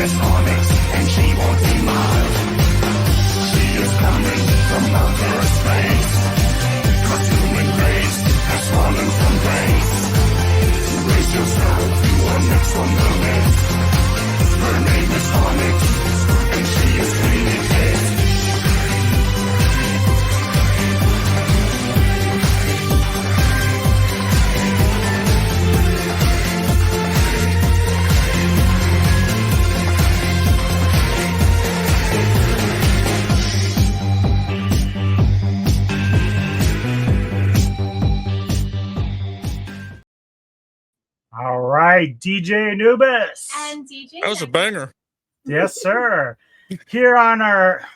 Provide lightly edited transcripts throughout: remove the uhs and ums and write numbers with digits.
is Onyx, and she won't be mild. She is coming from outer space, 'cause human race has fallen from grace. Brace yourself, you are next on the list. Her name is Onyx, and she is cleaning his. All right, DJ Anubis. And DJ. That was a banger. Yes, sir. Here on our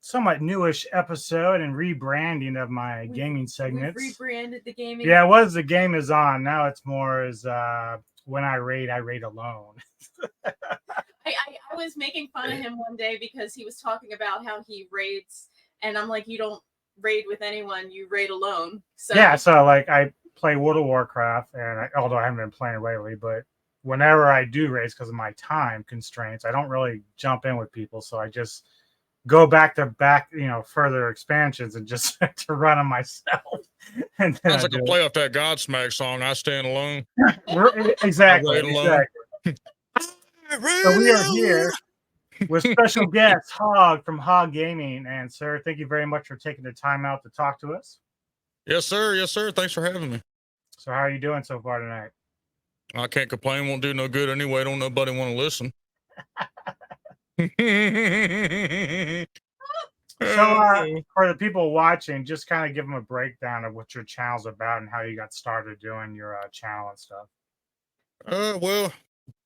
somewhat newish episode and rebranding of my gaming segments. We've rebranded the gaming. Yeah, what is the game is on. Now it's more as when I raid alone. I was making fun of him one day because he was talking about how he raids, and I'm like, you don't raid with anyone, you raid alone. So yeah, so like I play World of Warcraft, and although I haven't been playing lately, but whenever I do race because of my time constraints, I don't really jump in with people, so I just go back to further expansions and just to run them myself. And then Sounds like a play off that Godsmack song, I Stand Alone. Exactly. Alone. So we are here with special guest Hawg from Hawg Gaming. And sir, thank you very much for taking the time out to talk to us. Yes, sir. Yes, sir. Thanks for having me. So how are you doing so far tonight? I can't complain. Won't do no good anyway. Don't nobody want to listen. So for the people watching, just kind of give them a breakdown of what your channel's about and how you got started doing your channel and stuff. Well,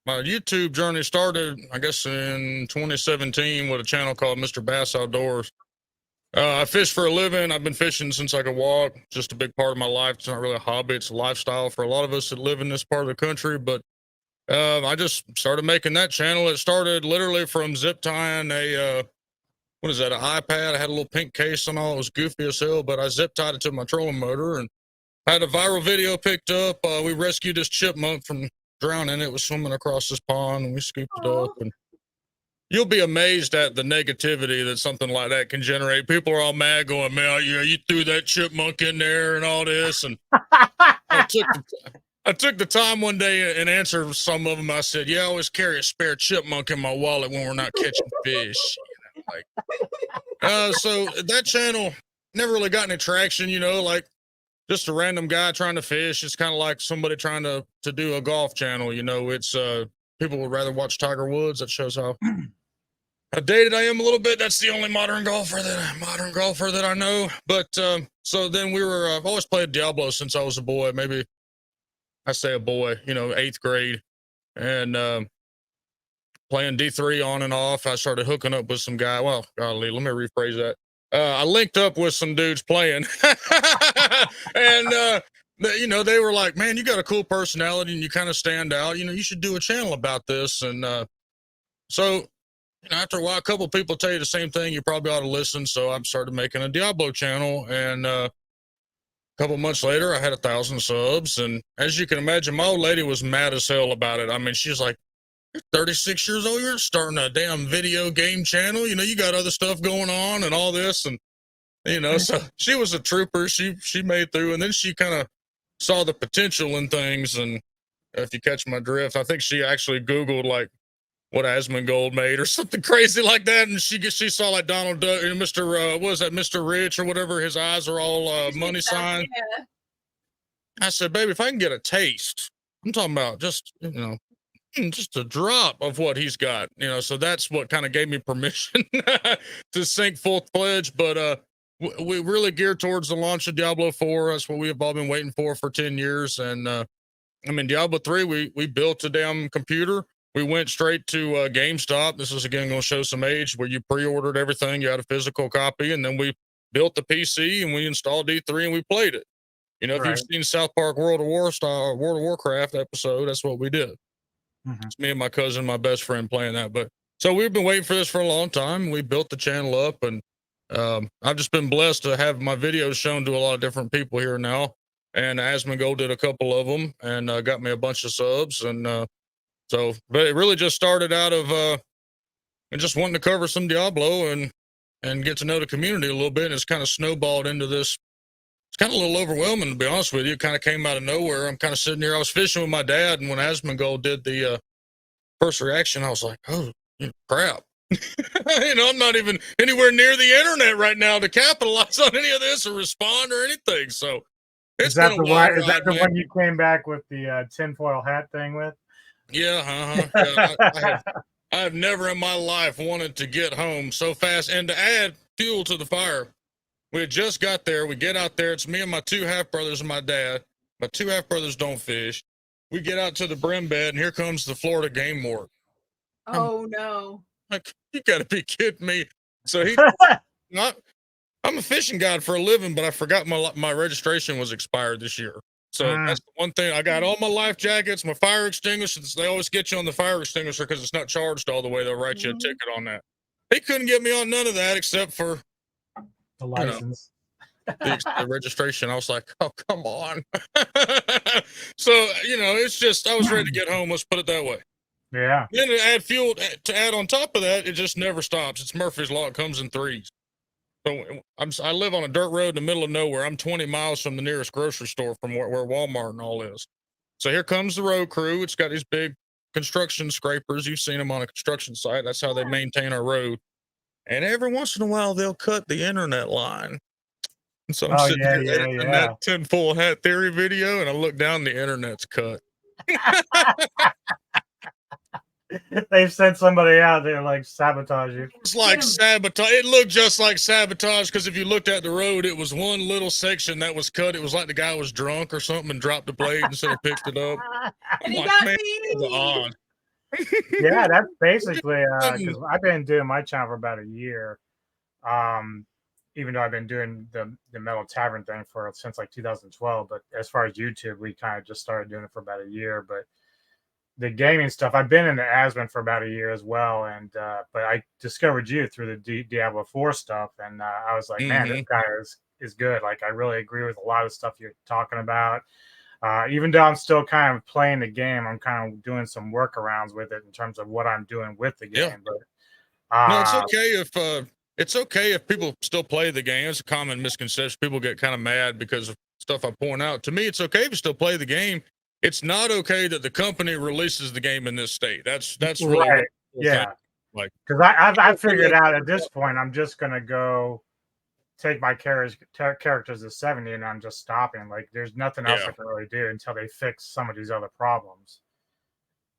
my YouTube journey started, I guess, in 2017 with a channel called Mr. Bass Outdoors. I fish for a living. I've been fishing since I could walk. Just a big part of my life. It's not really a hobby. It's a lifestyle for a lot of us that live in this part of the country. But I just started making that channel. It started literally from zip tying an iPad. I had a little pink case and all. It was goofy as hell, but I zip tied it to my trolling motor and had a viral video picked up. We rescued this chipmunk from drowning. It was swimming across this pond, and we scooped it up. And you'll be amazed at the negativity that something like that can generate. People are all mad going, man, you threw that chipmunk in there and all this. And I took the time one day and answered some of them. I said, yeah, I always carry a spare chipmunk in my wallet when we're not catching fish. So that channel never really got any traction, like just a random guy trying to fish. It's kind of like somebody trying to do a golf channel. It's people would rather watch Tiger Woods. That shows how dated I am a little bit. That's the only modern golfer that I know. But so then I've always played Diablo since I was a boy. Maybe I say a boy, 8th grade, and playing D3 on and off. I started hooking up with some guy. Well, golly, let me rephrase that. I linked up with some dudes playing, and they were like, "Man, you got a cool personality, and you kind of stand out. You should do a channel about this." And so, after a while, a couple of people tell you the same thing. You probably ought to listen. So I started making a Diablo channel, and a couple months later, I had 1,000 subs. And as you can imagine, my old lady was mad as hell about it. I mean, she's like, "You're 36 years old. You're starting a damn video game channel. You got other stuff going on and all this." And, so she was a trooper. She made through. And then she kind of saw the potential in things. And if you catch my drift, I think she actually Googled like what Asmongold made or something crazy like that. And she saw like Donald Duck and Mr. Rich or whatever. His eyes are all money signs. Yeah. I said, "Baby, if I can get a taste," I'm talking about just a drop of what he's got, so that's what kind of gave me permission to sink full-fledged. But we really geared towards the launch of Diablo 4. That's what we have all been waiting for 10 years. And Diablo 3, we built a damn computer. We went straight to GameStop. This is again going to show some age, where you pre-ordered everything, you had a physical copy, and then we built the PC and we installed D3 and we played it. If you've seen South Park World of Warcraft episode, that's what we did. It's me and my cousin, my best friend, playing that. But so we've been waiting for this for a long time. We built the channel up, and I've just been blessed to have my videos shown to a lot of different people here now. And Asmongold did a couple of them and got me a bunch of subs. And but it really just started out of and just wanting to cover some Diablo and get to know the community a little bit. And it's kind of snowballed into this. It's kind of a little overwhelming, to be honest with you. It kind of came out of nowhere. I'm kind of sitting here. I was fishing with my dad, and when Asmongold did the first reaction, I was like, oh, crap. I'm not even anywhere near the internet right now to capitalize on any of this or respond or anything. So it's been a wild ride, is that the man. one you came back with the tinfoil hat thing with? Yeah, I have never in my life wanted to get home so fast and to add fuel to the fire. We had just got there. We get out there. It's me and my two half brothers and my dad. My two half brothers don't fish. We get out to the brim bed, and here comes the Florida game ward. Oh no! Like, you got to be kidding me! So I'm a fishing guide for a living, but I forgot my registration was expired this year. So that's the one thing. I got all my life jackets, my fire extinguishers. They always get you on the fire extinguisher because it's not charged all the way. They'll write you a ticket on that. They couldn't get me on none of that except for the license, the registration. I was like, oh, come on. So, it's just, I was ready to get home. Let's put it that way. Yeah. Then to add fuel, to add on top of that, it just never stops. It's Murphy's Law. It comes in threes. So I live on a dirt road in the middle of nowhere. I'm 20 miles from the nearest grocery store from where Walmart and all is. So here comes the road crew. It's got these big construction scrapers. You've seen them on a construction site. That's how they maintain our road. And every once in a while, they'll cut the internet line. And so I'm sitting here editing that tinfoil hat theory video, and I look down, the internet's cut. They've sent somebody out there like sabotage you. It's like sabotage. It looked just like sabotage because if you looked at the road, it was one little section that was cut. It was like the guy was drunk or something and dropped the blade instead of picked it up. And he got me. Odd. Yeah, that's basically because I've been doing my channel for about a year. Even though I've been doing the Metal Tavern thing since like 2012, but as far as YouTube, we kind of just started doing it for about a year. But the gaming stuff, I've been into Asmon for about a year as well, and but I discovered you through the Diablo 4 stuff, and I was like, man, this guy is good. Like, I really agree with a lot of stuff you're talking about. Even though I'm still kind of playing the game, I'm kind of doing some workarounds with it in terms of what I'm doing with the game. Yeah. But no, it's okay if people still play the game. It's a common misconception. People get kind of mad because of stuff I point out. To me, it's okay if you still play the game. It's not okay that the company releases the game in this state. That's really right. Yeah. Like, because I figured out at this point, I'm just gonna go take my characters to 70, and I'm just stopping. Like, there's nothing else I can really do until they fix some of these other problems.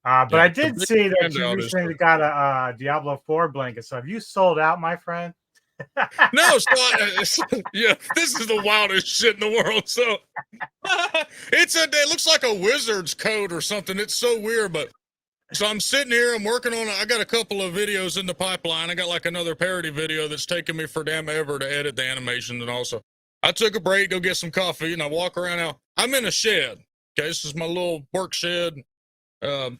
But I did see that you recently got a Diablo 4 blanket. So have you sold out, my friend? No, yeah, this is the wildest shit in the world. So it looks like a wizard's coat or something. It's so weird, but so I'm sitting here, I'm working on I got a couple of videos in the pipeline. I got like another parody video that's taking me for damn ever to edit the animations, and also I took a break, go get some coffee, and I walk around now. I'm in a shed. Okay, this is my little work shed. So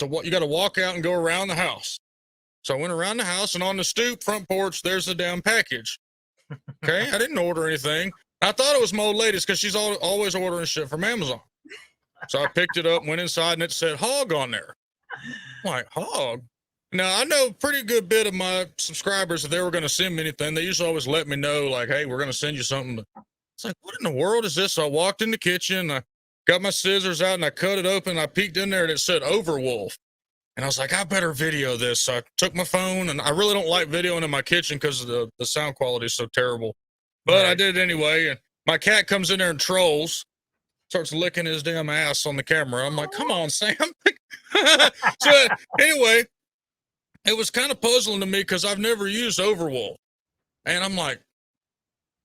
what you got to walk out and go around the house. So I went around the house, and on the stoop front porch, there's a damn package. Okay, I didn't order anything. I thought it was my old lady's because she's always ordering shit from Amazon. So I picked it up, went inside, and it said Hawg on there. I'm like, Hawg? Now, I know a pretty good bit of my subscribers, if they were going to send me anything, they usually always let me know, like, hey, we're going to send you something. But it's like, what in the world is this? So I walked in the kitchen, I got my scissors out, and I cut it open. I peeked in there, and it said Overwolf. And I was like, I better video this. So I took my phone, and I really don't like videoing in my kitchen because the sound quality is so terrible. But I did it anyway. And my cat comes in there and trolls, starts licking his damn ass on the camera. I'm like, come on, Sam. So anyway, it was kind of puzzling to me because I've never used Overwolf. And I'm like,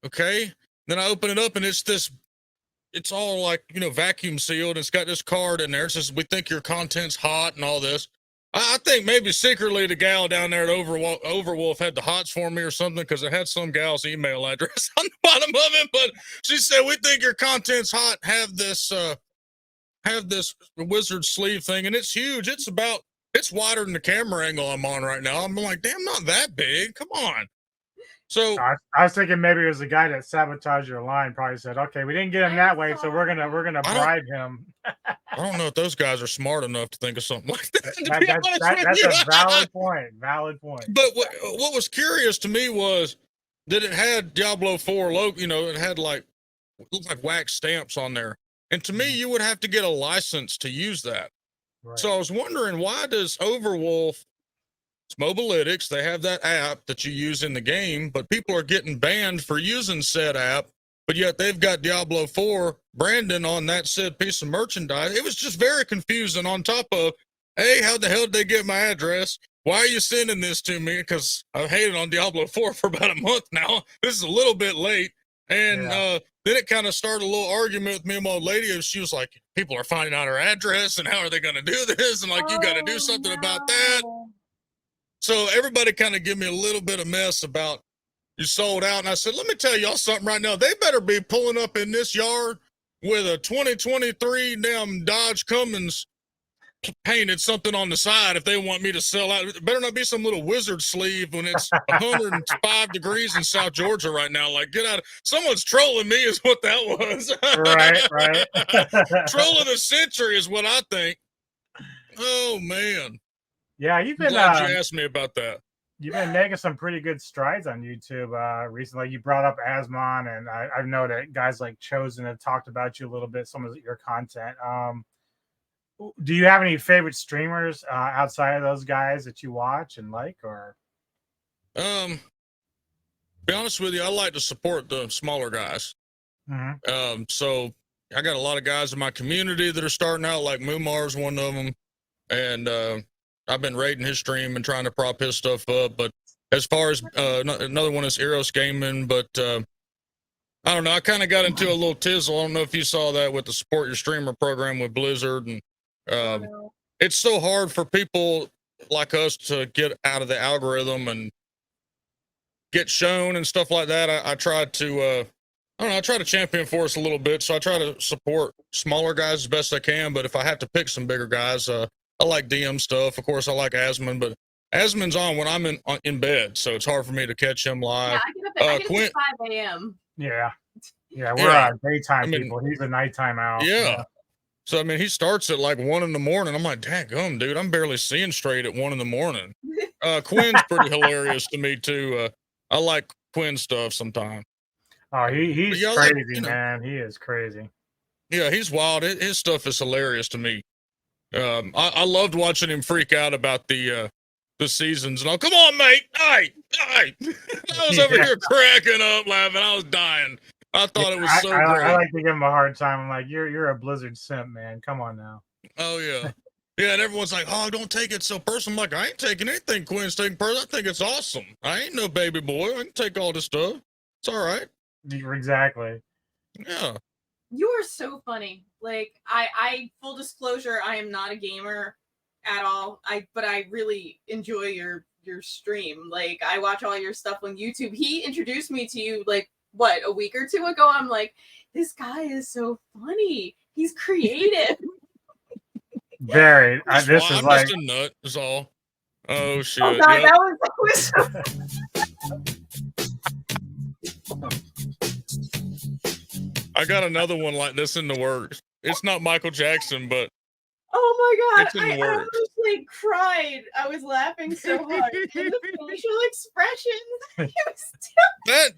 okay. Then I open it up, and it's all like, vacuum sealed. It's got this card in there. It says, we think your content's hot and all this. I think maybe secretly the gal down there at Overwolf had the hots for me or something, because it had some gal's email address on the bottom of it. But she said, we think your content's hot. Have this wizard sleeve thing, and it's huge. It's wider than the camera angle I'm on right now. I'm like, damn, not that big. Come on. So I was thinking maybe it was the guy that sabotaged your line. Probably said, "Okay, we didn't get him that way, so we're gonna bribe him." don't know if those guys are smart enough to think of something like that. To That, be that, honest that, with that's you. a valid point. Valid point. But what was curious to me was that it had Diablo 4 logo, it had like looked like wax stamps on there. And to me, you would have to get a license to use that. Right. So I was wondering, why does Overwolf, it's Mobalytics, they have that app that you use in the game, but people are getting banned for using said app, but yet they've got Diablo 4 branding on that said piece of merchandise. It was just very confusing, on top of, hey, how the hell did they get my address? Why are you sending this to me? Because I've hated on Diablo 4 for about a month now. This is a little bit late. And then it kind of started a little argument with me and my old lady. And she was like, people are finding out her address, and how are they going to do this? And like, you got to do something about that. So everybody kind of give me a little bit of mess about, you sold out. And I said, let me tell y'all something right now. They better be pulling up in this yard with a 2023 damn Dodge Cummins painted something on the side if they want me to sell out. It better not be some little wizard sleeve when it's 105 degrees in South Georgia right now. Like, get out. Someone's trolling me is what that was. Right. Troll of the century is what I think. Oh, man. Yeah, you've I'm been glad you asked me about that. You've been making some pretty good strides on YouTube recently. You brought up Asmon, and I know that guys like Chosen have talked about you a little bit, some of your content. Do you have any favorite streamers outside of those guys that you watch and like, or? Be honest with you, I like to support the smaller guys. Mm-hmm. So I got a lot of guys in my community that are starting out, like Mumar's one of them. And I've been raiding his stream and trying to prop his stuff up. But as far as another one is Eros Gaming, but I don't know. I kind of got into a little tizzle. I don't know if you saw that with the Support Your Streamer program with Blizzard. And it's so hard for people like us to get out of the algorithm and get shown and stuff like that. I tried to, I try to champion for us a little bit. So I try to support smaller guys as best I can. But if I have to pick some bigger guys, I like DM stuff. Of course, I like Asmon, but Asmon's on when I'm in bed. So it's hard for me to catch him live. Yeah, I get up at 5 a.m. Yeah, we're daytime people. He's a nighttime owl. Yeah. So, I mean, he starts at like 1 a.m. I'm like, dang, dude, I'm barely seeing straight at 1 a.m. Quinn's pretty hilarious to me, too. I like Quinn stuff sometimes. Oh, he's crazy, man. He is crazy. Yeah, he's wild. His stuff is hilarious to me. I loved watching him freak out about the seasons and all. Come on, mate. Hey. I was over here cracking up, laughing. I was dying. I thought it was so great. I like to give him a hard time. I'm like, you're a Blizzard simp, man. Come on now. Oh yeah. Yeah, and everyone's like, oh, don't take it so personal. I'm like, I ain't taking anything Quinn's taking personal. I think it's awesome. I ain't no baby boy. I can take all this stuff. It's all right. Exactly. Yeah. You are so funny. Like, I full disclosure, I am not a gamer at all. But I really enjoy your stream. Like, I watch all your stuff on YouTube. He introduced me to you like what, a week or two ago. I'm like, this guy is so funny. He's creative. Very. This is I'm like just a nut. Is all. Oh shit. Oh god, yep. that was. I got another one like this in the works. It's not Michael Jackson, but oh my god, it's in the I works. almost like cried. I was laughing so hard. And the facial expression.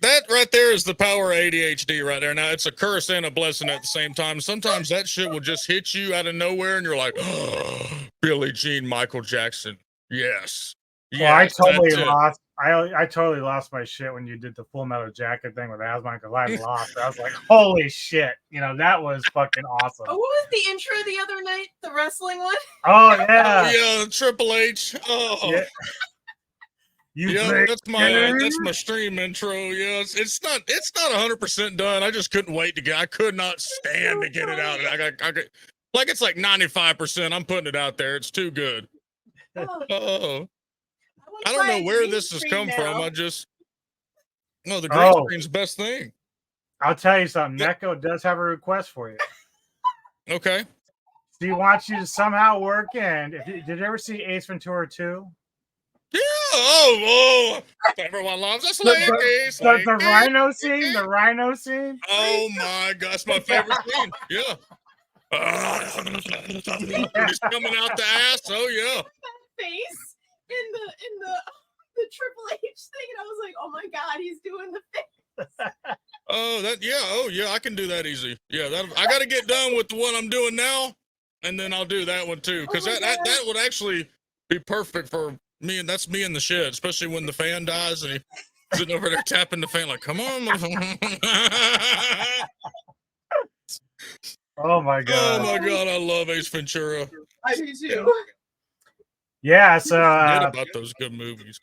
That right there is the power of ADHD right there. Now it's a curse and a blessing at the same time. Sometimes that shit will just hit you out of nowhere, and you're like, oh, Billie Jean, Michael Jackson. Yes. Well, yes, I totally lost my shit when you did the Full Metal Jacket thing with Asmon, because I lost. I was like, holy shit. That was fucking awesome. Oh, what was the intro the other night? The wrestling one? Oh, yeah. Yeah, Triple H. Oh. Yeah. That's my stream intro. Yeah, it's not 100% done. I just couldn't wait I could not stand to get it out. Like it's like 95%. I'm putting it out there. It's too good. Oh. I don't know where this has come from. The green screen's the best thing. I'll tell you something. Neko does have a request for you. Okay. He wants you to somehow work in. Did you ever see Ace Ventura 2? Yeah. Oh. Everyone loves us. The rhino scene. The rhino scene. Oh my gosh, my favorite scene. Yeah. He's coming out the ass. Oh yeah. Face in the Triple H thing, and I was like, oh my god, he's doing the face. Oh yeah, I can do that easy. Yeah, I got to get done with the one I'm doing now, and then I'll do that one too, because that would actually be perfect for me, and that's me in the shed, especially when the fan dies and he's sitting over there tapping the fan like, "Come on, Oh my god. Oh my god, I love Ace Ventura. I do too. Yeah, so Forget about those good movies.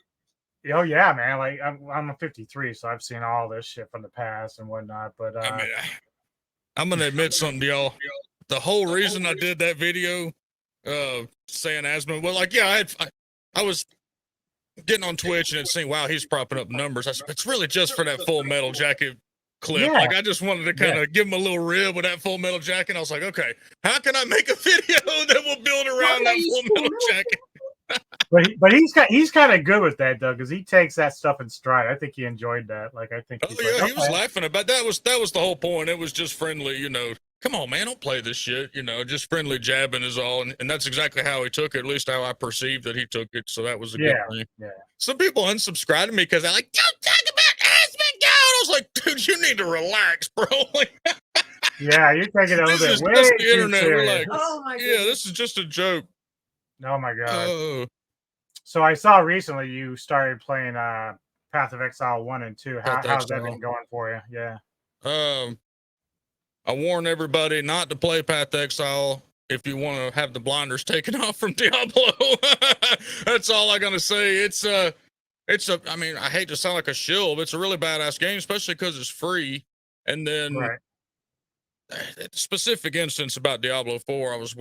oh yeah, man. Like I'm a 53, so I've seen all this shit from the past and whatnot. But I mean, I'm gonna admit something to y'all. The whole reason I did that video, saying asthma, well, like, yeah, I was getting on Twitch and it seemed, wow, he's propping up numbers. I said, it's really just for that Full Metal Jacket clip. Yeah. Like, I just wanted to kind of give him a little rib with that Full Metal Jacket. I was like, okay, how can I make a video that will build around that Full Metal Jacket? But he's kind of good with that though, because he takes that stuff in stride. I think he enjoyed that. Like I think. Oh yeah, he was laughing about that. Was the whole point? It was just friendly, you know. Come on, man, don't play this shit, you know. Just friendly jabbing is all, and that's exactly how he took it. At least how I perceived that he took it. So that was a good thing. Yeah. Some people unsubscribed to me because they're like, "Don't talk about Aspen Gold." I was like, "Dude, you need to relax, bro." Yeah, you're taking it a little bit way just the too internet. We're serious. like, Oh my god. yeah, this is just a joke. Oh my god. Oh. So I saw recently you started playing Path of Exile 1 and 2. How's that been going for you? Yeah. I warn everybody not to play Path of Exile if you want to have the blinders taken off from Diablo. That's all I'm gonna say. It's a I mean, I hate to sound like a shill, but it's a really badass game, especially because it's free. And then Right. Specific instance about Diablo 4, I was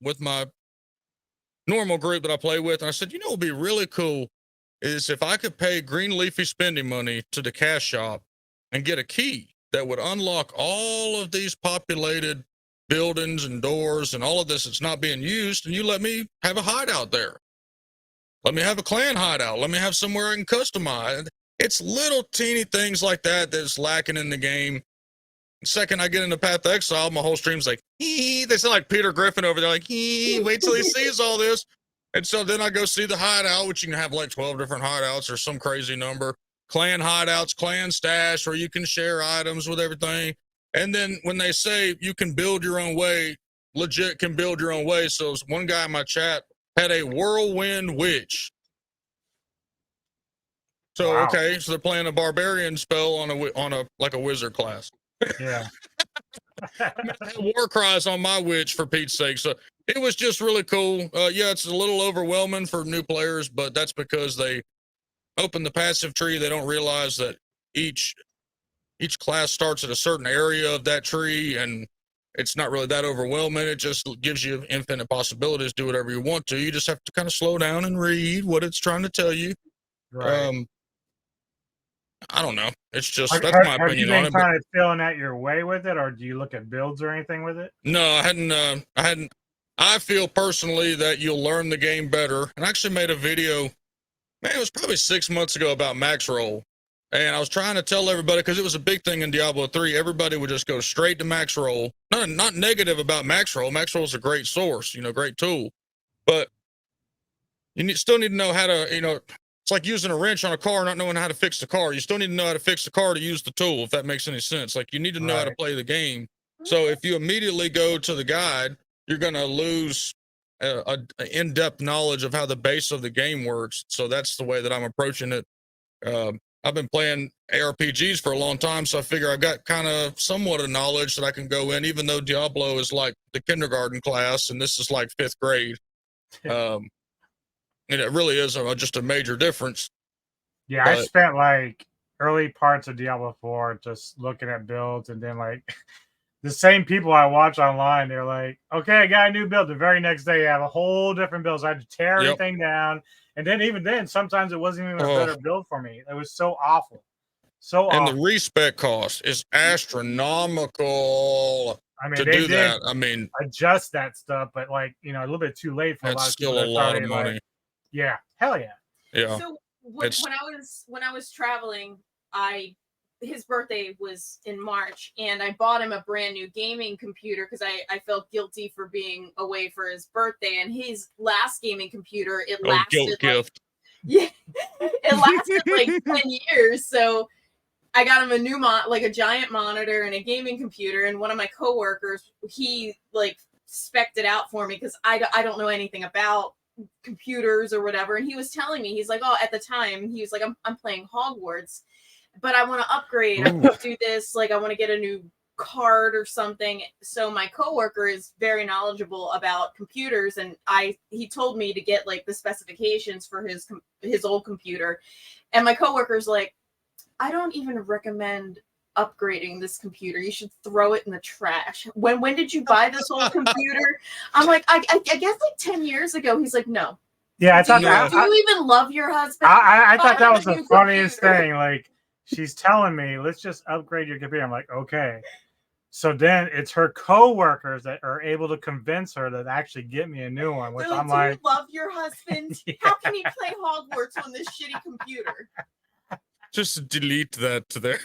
with my normal group that I play with, and I said, you know, what would be really cool is if I could pay green leafy spending money to the cash shop and get a key that would unlock all of these populated buildings and doors and all of this that's not being used, and you let me have a hideout there. Let me have a clan hideout. Let me have somewhere I can customize. It's little teeny things like that that's lacking in the game. The second I get into Path of Exile, my whole stream's like, hee. They sound like Peter Griffin over there, like, hee, wait till he sees all this. And so then I go see the hideout, which you can have like 12 different hideouts or some crazy number. Clan hideouts, clan stash, where you can share items with everything. And then when they say you can build your own way, legit can build your own way. So one guy in my chat had a whirlwind witch. So, Wow. okay, so they're playing a barbarian spell on a like a wizard class. Yeah. I had war cries on my witch, for Pete's sake. So it was just really cool. Yeah, it's a little overwhelming for new players, but that's because they open the passive tree. They don't realize that each class starts at a certain area of that tree, and it's not really that overwhelming. It just gives you infinite possibilities. Do whatever you want to. You just have to kind of slow down and read what it's trying to tell you. Right. I don't know. It's just Have my opinion you been on it. kind of feeling at your way with it, or do you look at builds or anything with it? No, I hadn't. I feel personally that you'll learn the game better. And I actually made a video, man, it was probably 6 months ago, about max roll. And I was trying to tell everybody, because it was a big thing in Diablo 3, everybody would just go straight to max roll. Not negative about max roll. Max roll is a great source, great tool. But you still need to know how to, it's like using a wrench on a car, not knowing how to fix the car. You still need to know how to fix the car to use the tool, if that makes any sense. Like, you need to know how to play the game. So if you immediately go to the guide, you're going to lose a in-depth knowledge of how the base of the game works. So that's the way that I'm approaching it. I've been playing ARPGs for a long time, so I figure I've got kind of somewhat of knowledge that I can go in, even though Diablo is like the kindergarten class and this is like 5th grade. And it really is just a major difference. Yeah, I spent like early parts of Diablo 4 just looking at builds, and then like the same people I watch online, they're like, okay, I got a new build. The very next day, I have a whole different build. So I had to tear everything down. And then even then, sometimes it wasn't even a better build for me. It was so awful. And the respec cost is astronomical. I mean, to they do did that. I mean, adjust that stuff, but like, a little bit too late for a lot that's of people. still a lot of money. Like, yeah, hell yeah. Yeah. So when I was traveling, I his birthday was in March, and I bought him a brand new gaming computer because I felt guilty for being away for his birthday. And his last gaming computer, it lasted guilt gift. yeah, it lasted like 10 years. So I got him a new like a giant monitor and a gaming computer. And one of my coworkers, he like spec'd it out for me because I don't know anything about computers or whatever. And he was telling me, he's like, oh, at the time, he was like, I'm playing Hogwarts, but I want to upgrade. I want to do this. Like, I want to get a new card or something. So my coworker is very knowledgeable about computers, and he told me to get like the specifications for his old computer. And my coworker's like, I don't even recommend upgrading this computer. You should throw it in the trash. When did you buy this old computer? I'm like, I guess like 10 years ago. He's like, no. Yeah, I thought do you even love your husband? I thought that was the funniest thing. Like, she's telling me, let's just upgrade your computer. I'm like, okay. So then it's her coworkers that are able to convince her to actually get me a new one, which I'm like, do you love your husband? Yeah. How can he play Hogwarts on this shitty computer? Just delete that there.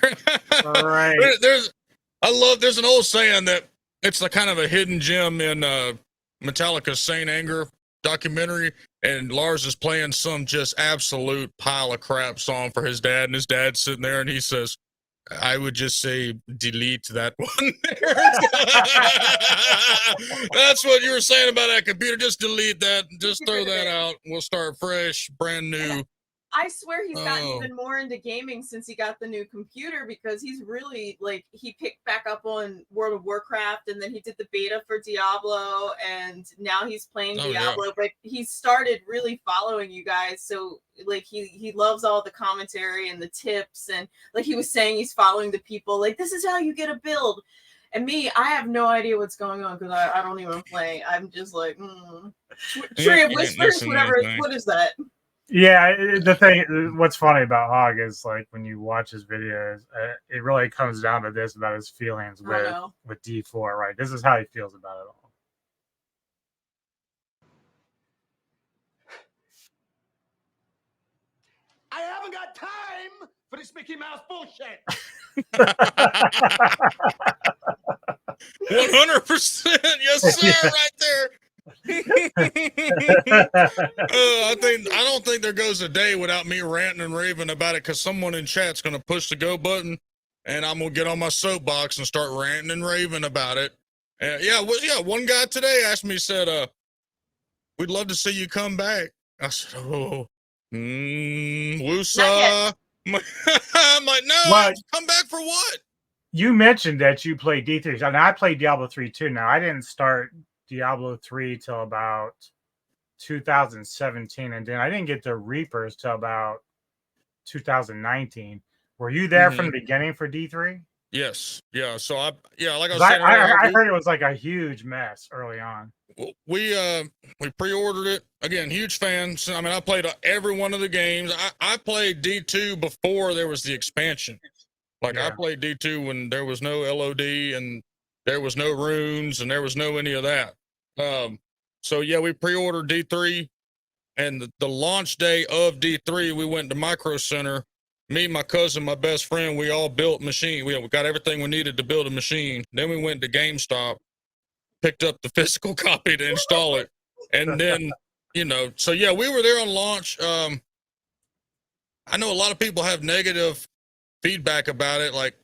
Right. There's an old saying that it's like kind of a hidden gem in Metallica's Saint Anger documentary, and Lars is playing some just absolute pile of crap song for his dad, and his dad's sitting there, and he says, I would just say delete that one there. That's what you were saying about that computer. Just delete that. Just throw that out. We'll start fresh, brand new. I swear he's gotten even more into gaming since he got the new computer, because he's really like, he picked back up on World of Warcraft, and then he did the beta for Diablo, and now he's playing Diablo. Yeah. But he started really following you guys, so like he loves all the commentary and the tips, and like he was saying, he's following the people like, this is how you get a build. And me, I have no idea what's going on because I don't even play. I'm just like, Tree of Whispers, whatever. What is that? Yeah, the thing, what's funny about Hawg is like when you watch his videos, it really comes down to this about his feelings with D4, right? This is how he feels about it all. I haven't got time for this Mickey Mouse bullshit. 100%, yes, sir, right there. I don't think there goes a day without me ranting and raving about it, because someone in chat's going to push the go button, and I'm going to get on my soapbox and start ranting and raving about it. One guy today asked me, said, we'd love to see you come back. I said, woosah. I'm like, no, what? Come back for what? You mentioned that you played D3. I mean, I played Diablo 3 too. Now, I didn't start Diablo 3 till about 2017, and then I didn't get to Reapers till about 2019. Were you there from the beginning for D3? Yes. Yeah. So like I said, I heard it was like a huge mess early on. We pre-ordered it. Again, huge fans. I mean, I played every one of the games. I played D2 before there was the expansion. Like, I played D2 when there was no LOD and there was no runes and there was no any of that. So yeah, we pre-ordered D3, and the launch day of D3, we went to Micro Center. Me, my cousin, my best friend, we all built machine. We got everything we needed to build a machine. Then we went to GameStop, picked up the physical copy to install it. And then, so yeah, we were there on launch. I know a lot of people have negative feedback about it. Like,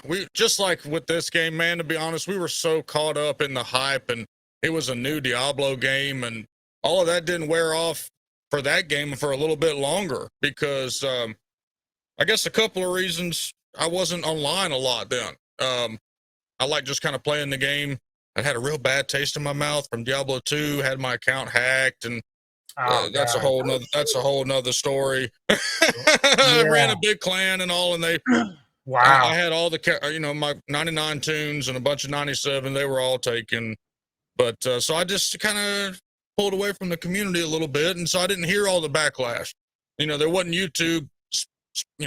we just like with this game, man, to be honest, we were so caught up in the hype, and it was a new Diablo game, and all of that didn't wear off for that game for a little bit longer, because I guess a couple of reasons. I wasn't online a lot then. I like just kind of playing the game. I had a real bad taste in my mouth from Diablo 2, had my account hacked, and that's a whole nother story. I ran a big clan and all, and they wow. I had all the my 99 tunes and a bunch of 97. They were all taken, but so I just kind of pulled away from the community a little bit, and so I didn't hear all the backlash. There wasn't YouTube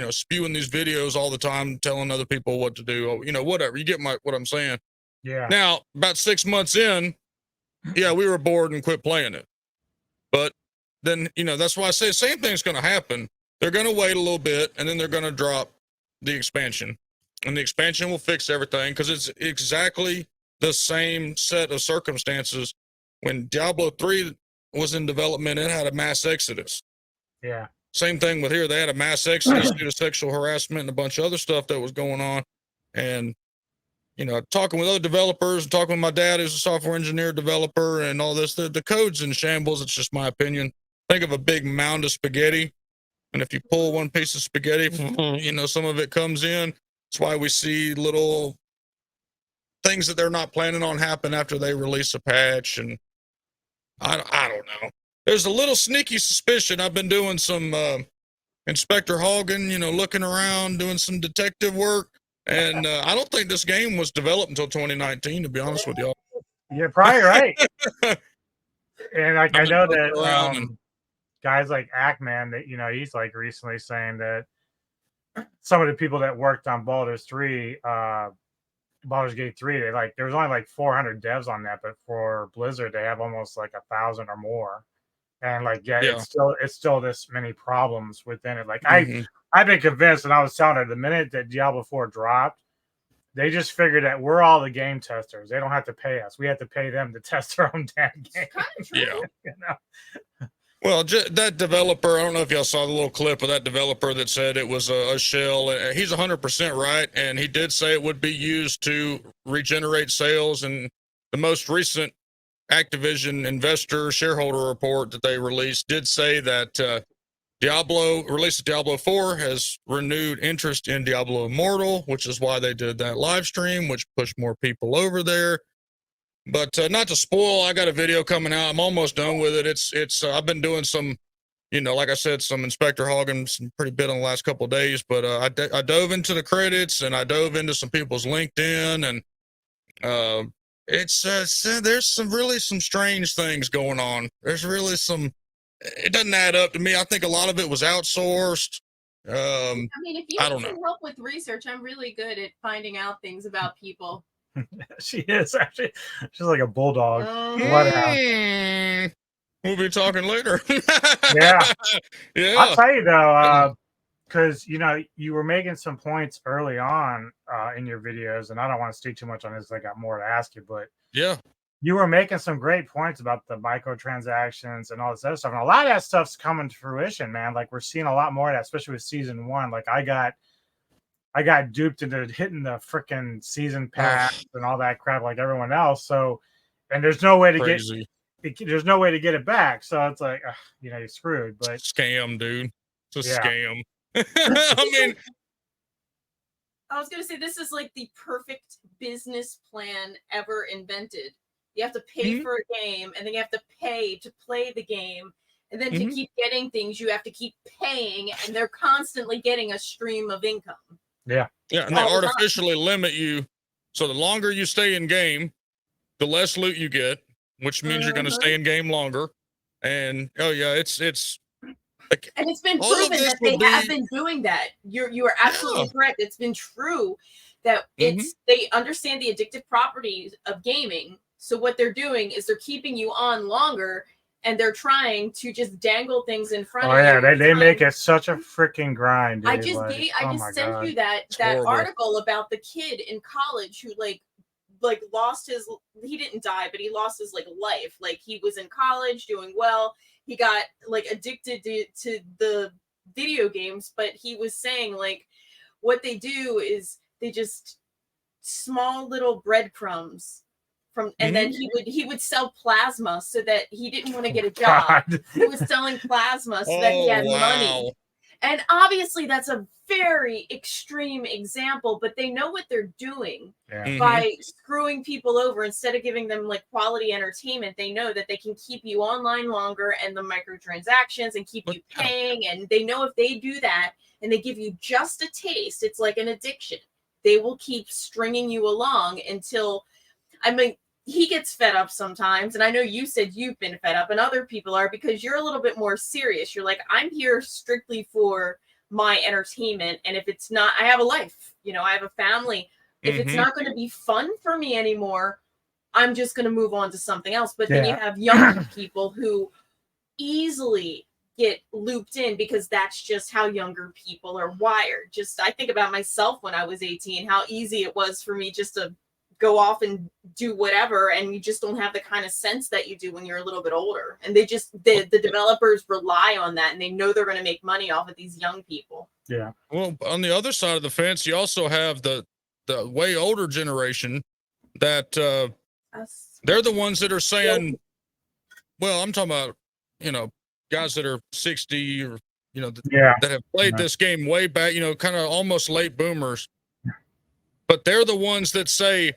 spewing these videos all the time telling other people what to do, whatever. You get what I'm saying? Yeah. Now, about 6 months in, we were bored and quit playing it. But then, that's why I say the same thing's going to happen. They're going to wait a little bit, and then they're going to drop the expansion, and the expansion will fix everything because it's exactly the same set of circumstances. When Diablo 3 was in development, it had a mass exodus. Yeah. Same thing with here. They had a mass exodus due to sexual harassment and a bunch of other stuff that was going on. And, you know, talking with other developers and talking with my dad, who's a software engineer developer, and all this, the code's in shambles. It's just my opinion. Think of a big mound of spaghetti. And if you pull one piece of spaghetti, you know, some of it comes in. That's why we see little things that they're not planning on happen after they release a patch. And I don't know. There's a little sneaky suspicion. I've been doing some Inspector Hawgen, you know, looking around, doing some detective work. And I don't think this game was developed until 2019, to be honest with y'all. You're probably right. And like, I know that around guys like Ackman, that, you know, he's like recently saying that some of the people that worked on Baldur's Gate 3, they like, there was only like 400 devs on that, but for Blizzard they have almost like 1,000 or more. And like, yeah. It's still this many problems within it. Like, I've been convinced, and I was telling her, the minute that Diablo 4 dropped, they just figured that we're all the game testers. They don't have to pay us. We have to pay them to test their own damn game. Kind of true. Yeah. You know? Well, that developer, I don't know if y'all saw the little clip of that developer that said it was a shell. He's 100% right, and he did say it would be used to regenerate sales. And the most recent Activision investor shareholder report that they released did say that release of Diablo 4 has renewed interest in Diablo Immortal, which is why they did that live stream, which pushed more people over there. But not to spoil, I got a video coming out. I'm almost done with it. It's I've been doing some, you know, like I said, some Inspector Hawgen, some pretty bit on the last couple of days. But I dove into the credits, and I dove into some people's LinkedIn, and there's some strange things going on. There's really it doesn't add up to me. I think a lot of it was outsourced. I mean, if you I need don't some know. help with research, I'm really good at finding out things about people. She is actually. She's like a bulldog. We'll be talking later. Yeah. Yeah. I'll tell you though, because you know, you were making some points early on in your videos, and I don't want to stay too much on this. I got more to ask you, but yeah, you were making some great points about the microtransactions and all this other stuff, and a lot of that stuff's coming to fruition, man. Like, we're seeing a lot more of that, especially with season 1. Like, I got duped into hitting the freaking season pass and all that crap like everyone else. So, and there's no way to there's no way to get it back. So it's like, you know, you're screwed. But scam, dude. It's a scam. I mean, I was gonna say, this is like the perfect business plan ever invented. You have to pay for a game, and then you have to pay to play the game. And then to keep getting things, you have to keep paying, and they're constantly getting a stream of income. Yeah. Yeah, and they artificially limit you. So the longer you stay in game, the less loot you get, which means you're going to stay in game longer. And it's like, and it's been proven that they have been doing that. You are absolutely correct. It's been true that they understand the addictive properties of gaming. So what they're doing is they're keeping you on longer, and they're trying to just dangle things in front of you. Oh yeah, they make it such a freaking grind. Dude. I just sent you that article about the kid in college who like lost his. He didn't die, but he lost his life. Like, he was in college doing well. He got addicted to the video games, but he was saying what they do is they just small little breadcrumbs. And then he would sell plasma so that he didn't want to get a job. He was selling plasma so that he had money. And obviously that's a very extreme example, but they know what they're doing by screwing people over. Instead of giving them quality entertainment, they know that they can keep you online longer and the microtransactions and keep you paying. And they know if they do that and they give you just a taste, it's like an addiction. They will keep stringing you along until, he gets fed up sometimes. And I know you said you've been fed up, and other people are, because you're a little bit more serious. You're like, I'm here strictly for my entertainment. And if it's not, I have a life, I have a family. If it's not going to be fun for me anymore, I'm just going to move on to something else. But then you have young people who easily get looped in because that's just how younger people are wired. Just I think about myself when I was 18, how easy it was for me just to go off and do whatever, and you just don't have the kind of sense that you do when you're a little bit older. And they just the developers rely on that, and they know they're going to make money off of these young people. Yeah. Well, on the other side of the fence, you also have the way older generation that they're the ones that are saying, well, I'm talking about, you know, guys that are 60 or, you know, that have played this game way back, you know, kind of almost late boomers. But they're the ones that say,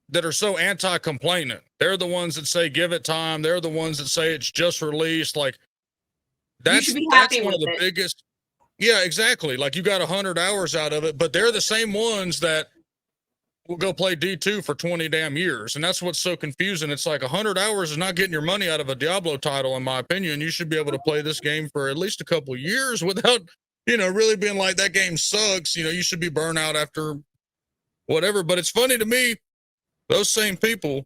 that are so anti-complaining. They're the ones that say, give it time. They're the ones that say it's just released. Like, that's one of the biggest. Yeah, exactly. Like, you got 100 hours out of it, but they're the same ones that will go play D2 for 20 damn years. And that's what's so confusing. It's like 100 hours is not getting your money out of a Diablo title, in my opinion. You should be able to play this game for at least a couple of years without, you know, really being like, that game sucks. You know, you should be burnt out after whatever. But it's funny to me, those same people,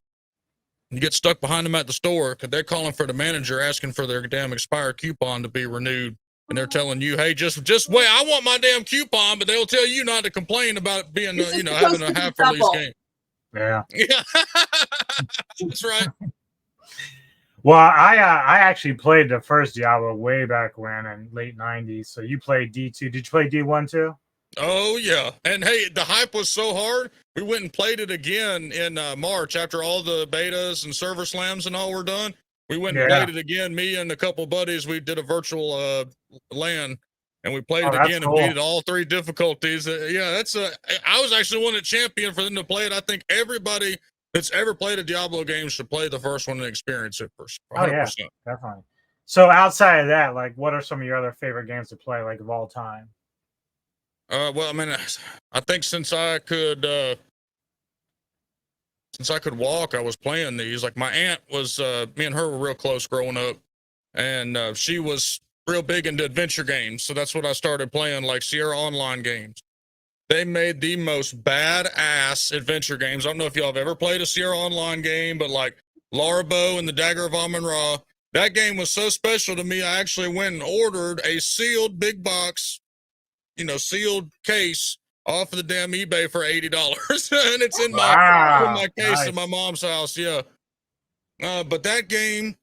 you get stuck behind them at the store because they're calling for the manager, asking for their damn expired coupon to be renewed. And they're telling you, hey, just wait, I want my damn coupon, but they'll tell you not to complain about it being, you know, having a half release game. Yeah. Yeah. That's right. Well, I actually played the first Diablo way back when in late 90s. So you played D2. Did you play D1 too? Oh, yeah. And hey, the hype was so hard. We went and played it again in March after all the betas and server slams and all were done. We went and played it again. Me and a couple buddies, we did a virtual LAN, and we played it again and beat all three difficulties. Yeah, I was actually one of the champion for them to play it. I think everybody that's ever played a Diablo game should play the first one and experience it first. 100%. Oh, yeah, definitely. So outside of that, like, what are some of your other favorite games to play, like, of all time? Well, I mean, I think since I could walk, I was playing these. Like, my aunt was, me and her were real close growing up, and she was real big into adventure games. So that's what I started playing, like Sierra Online games. They made the most badass adventure games. I don't know if y'all have ever played a Sierra Online game, but like Larabo and the Dagger of Amun-Ra, that game was so special to me. I actually went and ordered a sealed big box, you know, sealed case off of the damn eBay for $80. And it's in my case in my mom's house. Yeah. But that game,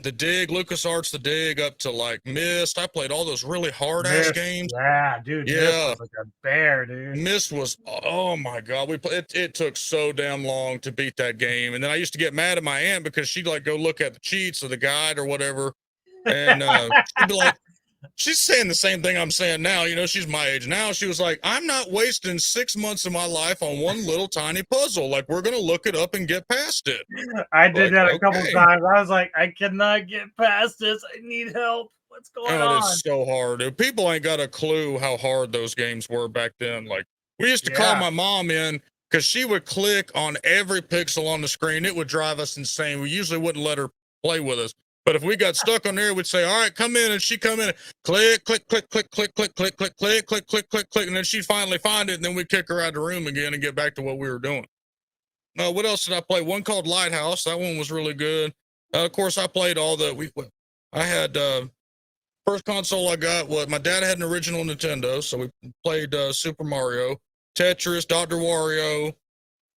The Dig, LucasArts, The Dig, up to like Myst. I played all those really hard ass games. Yeah, dude. Yeah. Myst was like a bear, dude. Myst was, oh my God. It took so damn long to beat that game. And then I used to get mad at my aunt because she'd like go look at the cheats or the guide or whatever. And she'd be like, she's saying the same thing I'm saying now. You know, she's my age now. She was like, I'm not wasting 6 months of my life on one little tiny puzzle. Like, we're going to look it up and get past it. I did that a couple times. I was like, I cannot get past this. I need help. What's going on? It's so hard. Dude. People ain't got a clue how hard those games were back then. Like, we used to call my mom in because she would click on every pixel on the screen. It would drive us insane. We usually wouldn't let her play with us. But if we got stuck on there, we'd say, all right, come in. And she'd come in, click, click, click, click, click, click, click, click, click, click, click, click, click. And then she'd finally find it. And then we'd kick her out of the room again and get back to what we were doing. What else did I play? One called Lighthouse. That one was really good. Of course, I played all I had, first console I got, my dad had an original Nintendo. So we played Super Mario, Tetris, Dr. Wario.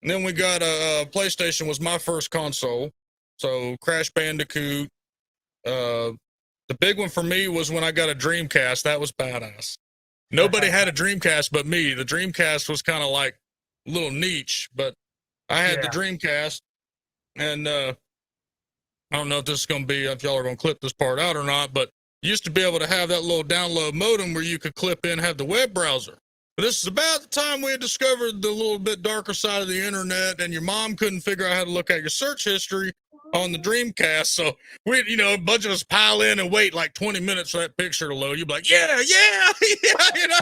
And then we got a PlayStation was my first console. So Crash Bandicoot. The big one for me was when I got a Dreamcast. That was badass. Nobody had a Dreamcast but me. The Dreamcast was kind of like a little niche, but I had the Dreamcast, and I don't know if this is going to be, if y'all are going to clip this part out or not, but you used to be able to have that little download modem where you could clip in, have the web browser. But this is about the time we had discovered the little bit darker side of the internet, and your mom couldn't figure out how to look at your search history on the Dreamcast. So we, a bunch of us pile in and wait like 20 minutes for that picture to load. You'd be like, yeah, you know.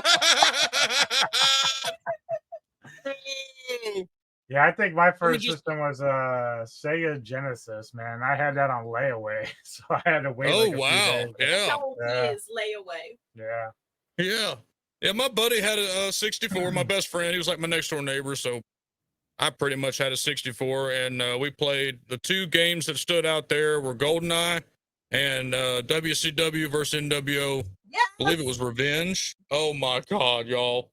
Yeah, I think my first system was Sega Genesis, man. I had that on layaway, so I had to wait. Oh, wow. Yeah. How is layaway? Yeah. Yeah. Yeah, my buddy had a 64, my best friend. He was like my next door neighbor, so I pretty much had a 64, and we played the two games that stood out there were GoldenEye and WCW versus NWO. Yeah. I believe it was Revenge. Oh my God, y'all!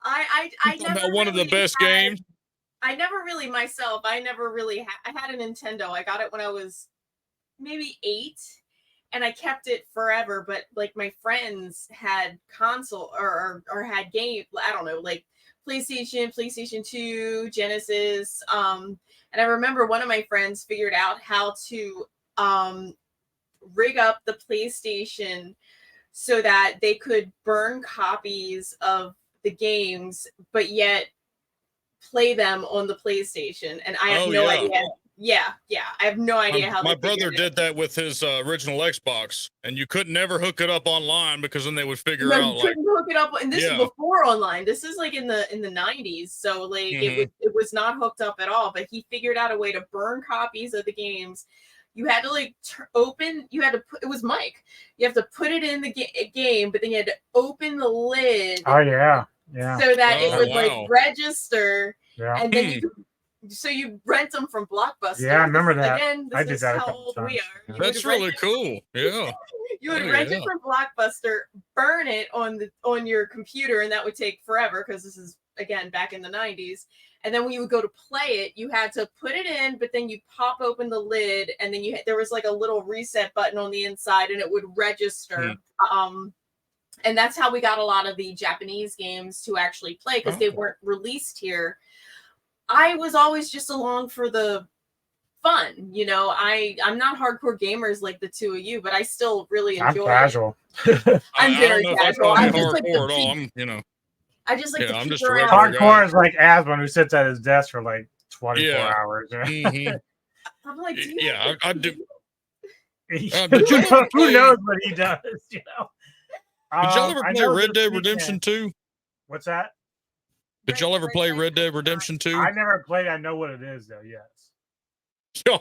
I Talking never about one of the really best had, games. I never really myself. I never really I had a Nintendo. I got it when I was maybe 8, and I kept it forever. But like my friends had console or had game. I don't know, like PlayStation 2, Genesis. And I remember one of my friends figured out how to rig up the PlayStation so that they could burn copies of the games, but yet play them on the PlayStation. And I have Oh no yeah. idea. Yeah. I have no idea how My they brother figured it. did that with his original Xbox, and you could never hook it up online because then they would figure No, out you like, couldn't hook it up, and this is yeah. before online. This is like in the 90s, so like Mhm. it was not hooked up at all. But he figured out a way to burn copies of the games. You had to like open. You had to put. It was Mike. You have to put it in the game, but then you had to open the lid. Oh yeah, yeah, So that it Oh, would wow. like register, yeah. and then you could. So you rent them from Blockbuster. Yeah, I remember that. Again, I this did is that a how couple old times. we are. Yeah. You would That's rent really it- cool. Yeah. You would Oh, rent yeah. it from Blockbuster, burn it on your computer, and that would take forever because this is again back in the 90s. And then when you would go to play it, you had to put it in, but then you pop open the lid, and then there was like a little reset button on the inside, and it would register. And that's how we got a lot of the Japanese games to actually play because they Oh. weren't released here. I was always just along for the fun, you know. I'm not hardcore gamers like the two of you, but I still really enjoy I'm casual. I'm I very don't know if I'd casual. call I me just like hardcore to at all. peek. I'm, you know, I just like yeah, to I'm peek just a around. regular guy. Hardcore is like Aslan who sits at his desk for like 24 Yeah. hours. Mhm. I'm like, do you Yeah, I do. Did y'all ever Who play- knows what he does? You know. Did y'all ever I play know Red this Dead Redemption weekend- 2? What's that? Did y'all ever play Red Dead Redemption 2? I never played. I know what it is though. Yes.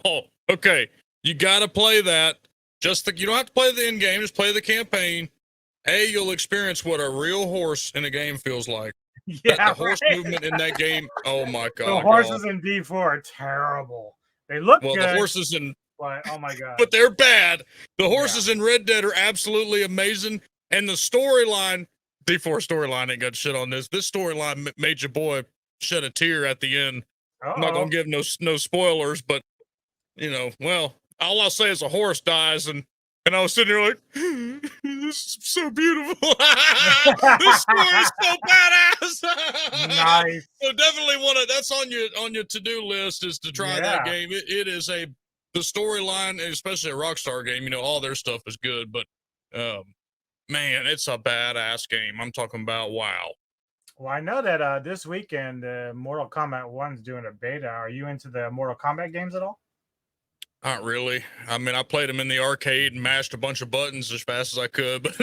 Oh, okay. You got to play that. You don't have to play the end game. Just play the campaign. Hey, you'll experience what a real horse in a game feels like. Yeah. The horse right. movement in that game. Oh my God. The horses in D4 are terrible. They look Well, good, the horses in, but oh my god. but they're bad. The horses in Red Dead are absolutely amazing, and the storyline. D4 storyline ain't got shit on this. This storyline made your boy shed a tear at the end. I'm not gonna give no spoilers, but you know, well, all I'll say is a horse dies, and I was sitting there like, this is so beautiful. This story is so badass. Nice. So definitely that's on your to-do list is to try that game. It is the storyline, especially a Rockstar game, you know, all their stuff is good, but man, it's a badass game. I'm talking about wow. Well, I know that this weekend Mortal Kombat 1's doing a beta. Are you into the Mortal Kombat games at all? Not really. I mean, I played them in the arcade and mashed a bunch of buttons as fast as I could. But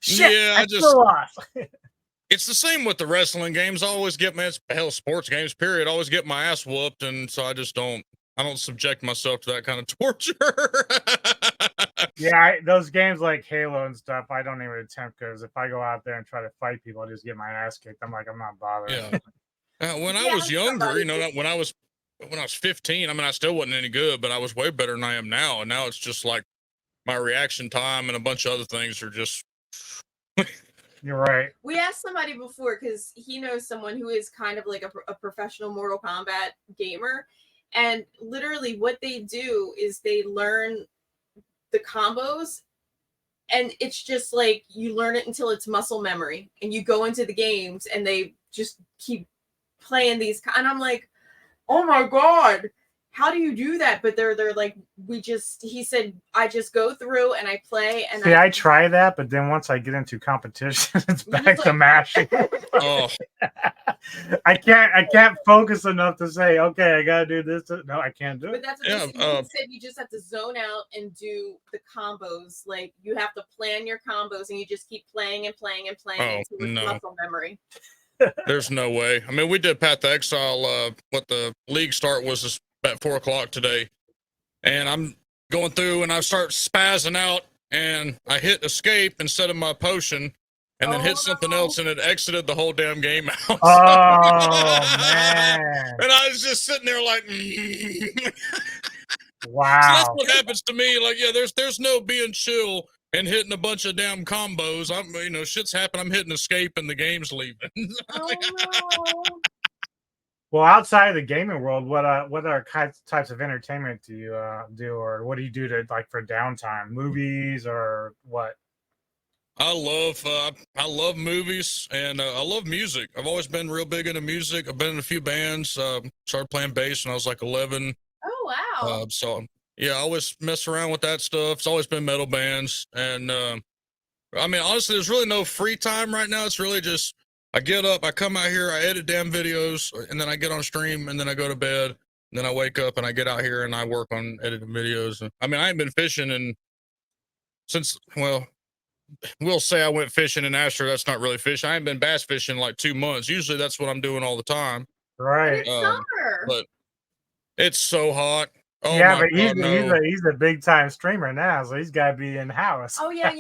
Shit, yeah, I still lost. It's the same with the wrestling games. I always get sports games, period. I always get my ass whooped, and so I don't subject myself to that kind of torture. Yeah, those games like Halo and stuff, I don't even attempt because if I go out there and try to fight people, I just get my ass kicked. I'm not bothered. Yeah. When I was younger, you know, when I was 15, I mean, I still wasn't any good, but I was way better than I am now. And now it's just like my reaction time and a bunch of other things are just. You're right. We asked somebody before because he knows someone who is kind of like a professional Mortal Kombat gamer. And literally what they do is they learn the combos, and it's just like you learn it until it's muscle memory, and you go into the games and they just keep playing these. And I'm like, oh my God, how do you do that? But they're like, he said, I just go through and I play. And See, I try that, but then once I get into competition, it's back to mashing. Oh. I can't focus enough to say, okay, I gotta do this. No, I can't do it. But that's what he said. You just have to zone out and do the combos. Like you have to plan your combos, and you just keep playing and playing and playing until it's muscle memory. There's no way. I mean, we did Path to Exile. What the league start was at 4:00 today, and I'm going through and I start spazzing out, and I hit escape instead of my potion, and then hit something else, and it exited the whole damn game out. Oh man! And I was just sitting there like, So that's Wow. what happens to me. Like, yeah, there's no being chill and hitting a bunch of damn combos. I'm, shit's happening. I'm hitting escape and the game's leaving. Oh no. Well, outside of the gaming world, what other types of entertainment do you do, or what do you do to like for downtime? Movies or what? I love movies and I love music. I've always been real big into music. I've been in a few bands. Started playing bass when I was like 11. Oh wow. So yeah, I always mess around with that stuff. It's always been metal bands, and I mean, honestly, there's really no free time right now. It's really just I get up, I come out here, I edit damn videos, and then I get on stream, and then I go to bed, and then I wake up and I get out here and I work on editing videos. And, I mean, I ain't been fishing since we'll say I went fishing in Asher. That's not really fishing. I ain't been bass fishing in like 2 months. Usually that's what I'm doing all the time. And Right. it's summer. But it's so hot. Oh Yeah, my but God, no. he's a big time streamer now, so he's got to be in house. Oh yeah,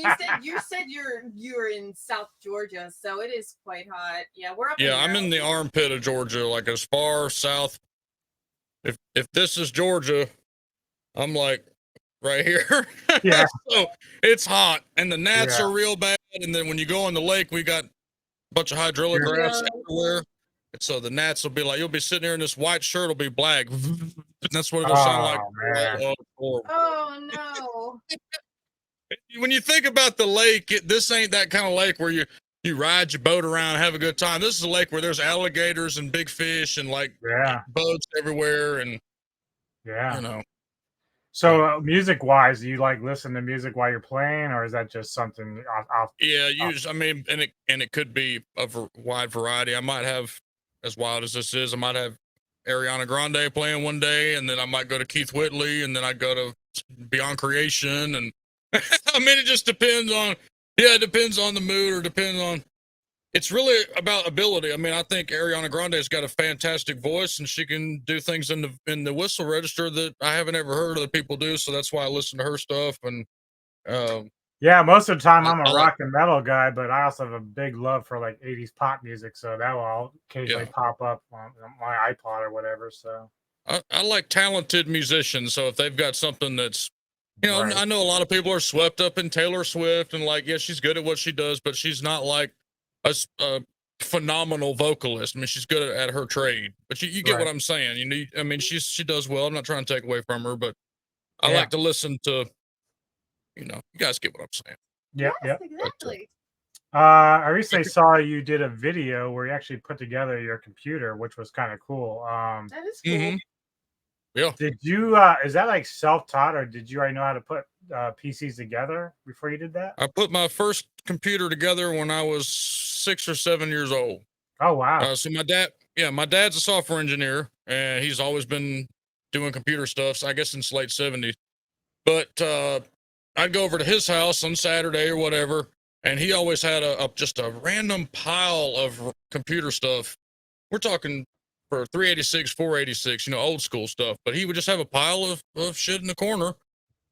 you said you're in South Georgia, so it is quite hot. Yeah, we're up. Yeah, I'm in the armpit of Georgia, like as far south. If this is Georgia, I'm like right here. Yeah. So it's hot, and the gnats Yeah. are real bad. And then when you go on the lake, we got a bunch of hydraulic Yeah. grass everywhere. And so the gnats will be like, you'll be sitting there in this white shirt, will be black. That's what it'll sound like. Man. Oh no. When you think about the lake, this ain't that kind of lake where you ride your boat around and have a good time. This is a lake where there's alligators and big fish and like boats everywhere, and yeah. So music wise, do you like listen to music while you're playing, or is that just something off? Yeah, I mean, and it could be a wide variety. I might have, as wild as this is, I might have Ariana Grande playing one day, and then I might go to Keith Whitley, and then I go to Beyond Creation, and I mean, it just depends on, it depends on the mood, or depends on. It's really about ability. I mean, I think Ariana Grande's got a fantastic voice, and she can do things in the whistle register that I haven't ever heard other people do. So that's why I listen to her stuff. And yeah, most of the time I'm a rock and metal guy, but I also have a big love for like 80s pop music, so that will occasionally pop up on my iPod or whatever. So I like talented musicians. So if they've got something that's, I know a lot of people are swept up in Taylor Swift and like, yeah, she's good at what she does, but she's not like a phenomenal vocalist. I mean, she's good at her trade, but you get what I'm saying. I mean, she does well. I'm not trying to take away from her, but I like to listen to, you guys get what I'm saying. Yeah, yes, exactly. I recently saw you did a video where you actually put together your computer, which was kind of cool. That is cool. Yeah. Did you is that like self-taught, or did you already know how to put PCs together before you did that? I put my first computer together when I was 6 or 7 years old. Oh wow. So my dad's a software engineer, and he's always been doing computer stuff, so I guess since late 70s. But I'd go over to his house on Saturday or whatever, and he always had just a random pile of computer stuff. We're talking for 386, 486, old school stuff. But he would just have a pile of shit in the corner,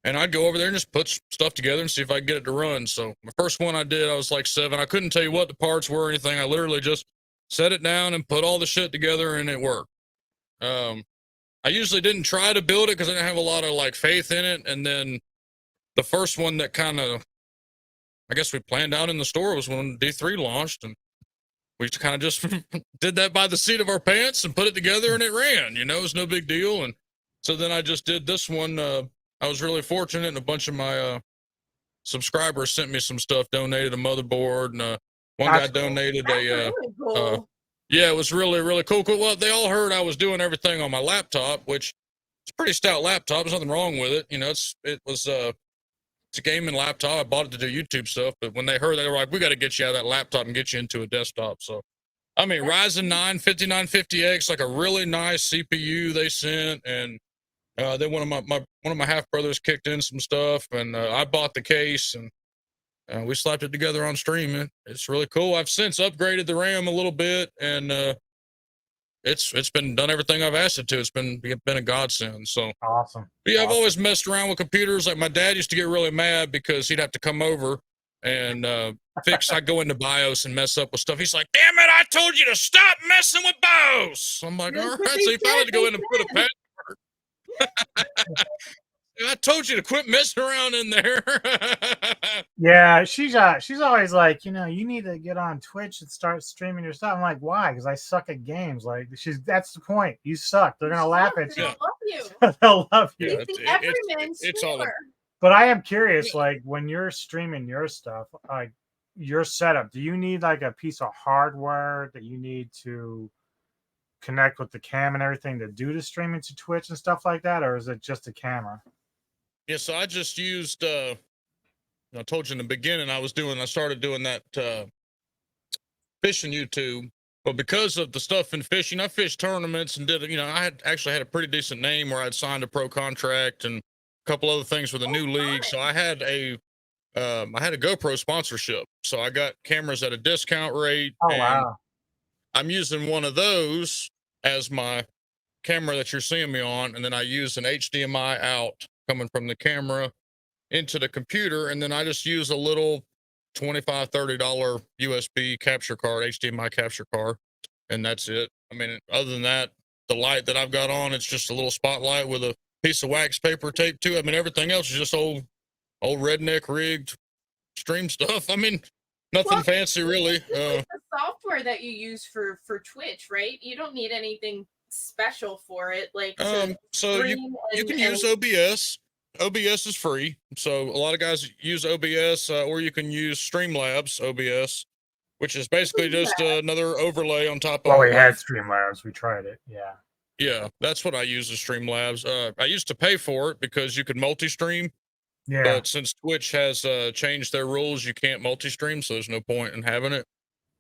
and I'd go over there and just put stuff together and see if I could get it to run. So my first one I did, I was like 7. I couldn't tell you what the parts were or anything. I literally just set it down and put all the shit together, and it worked. I usually didn't try to build it because I didn't have a lot of like faith in it. And then the first one that kind of, I guess we planned out in the store was when D3 launched, and we kind of just did that by the seat of our pants and put it together, and it ran. It was no big deal. And so then I just did this one. I was really fortunate, and a bunch of my subscribers sent me some stuff, donated a motherboard, and one guy donated really cool. Yeah, it was really, really cool. Well, they all heard I was doing everything on my laptop, which it's a pretty stout laptop. There's nothing wrong with it. It's a gaming laptop. I bought it to do YouTube stuff, but when they heard, they were like, we got to get you out of that laptop and get you into a desktop. So, I mean, Ryzen 9 5950X, like a really nice CPU they sent, and then one of my half brothers kicked in some stuff, and I bought the case, and we slapped it together on stream. It's really cool. I've since upgraded the RAM a little bit, and it's been done everything I've asked it to. It's been a godsend. So awesome. Yeah, I've always messed around with computers. Like my dad used to get really mad because he'd have to come over and fix. I go into BIOS and mess up with stuff. He's like, "Damn it! I told you to stop messing with BIOS." I'm like, "All right." So he finally had to go in and put a password. I told you to quit messing around in there. Yeah, she's always like, you need to get on Twitch and start streaming your stuff. I'm like, why? Because I suck at games. Like, that's the point. You suck. They're gonna laugh at They you. don't love you. They'll love Yeah, you. It's the everyman it's all streamer. But I am curious, like when you're streaming your stuff, like your setup, do you need like a piece of hardware that you need to connect with the cam and everything to do the streaming to Twitch and stuff like that, or is it just a camera? Yeah, so I just used I told you in the beginning I started doing that fishing YouTube. But because of the stuff in fishing, I fished tournaments and I had actually had a pretty decent name where I'd signed a pro contract and a couple other things with a new league. So I had a GoPro sponsorship. So I got cameras at a discount rate. Oh and wow. I'm using one of those as my camera that you're seeing me on, and then I use an HDMI out coming from the camera into the computer, and then I just use a little $25-$30 USB capture card, HDMI capture card, and that's it. I mean, other than that, the light that I've got on, it's just a little spotlight with a piece of wax paper taped to it. I mean, everything else is just old redneck rigged stream stuff. I mean, nothing fancy really. It's the software that you use for Twitch, right? You don't need anything special for it, like so you can use OBS. OBS is free, so a lot of guys use OBS, or you can use Streamlabs OBS, which is basically just another overlay on top of. Well, we had Streamlabs. We tried it. Yeah. Yeah, that's what I use as Streamlabs. I used to pay for it because you could multi-stream. Yeah. But since Twitch has changed their rules, you can't multi-stream, so there's no point in having it.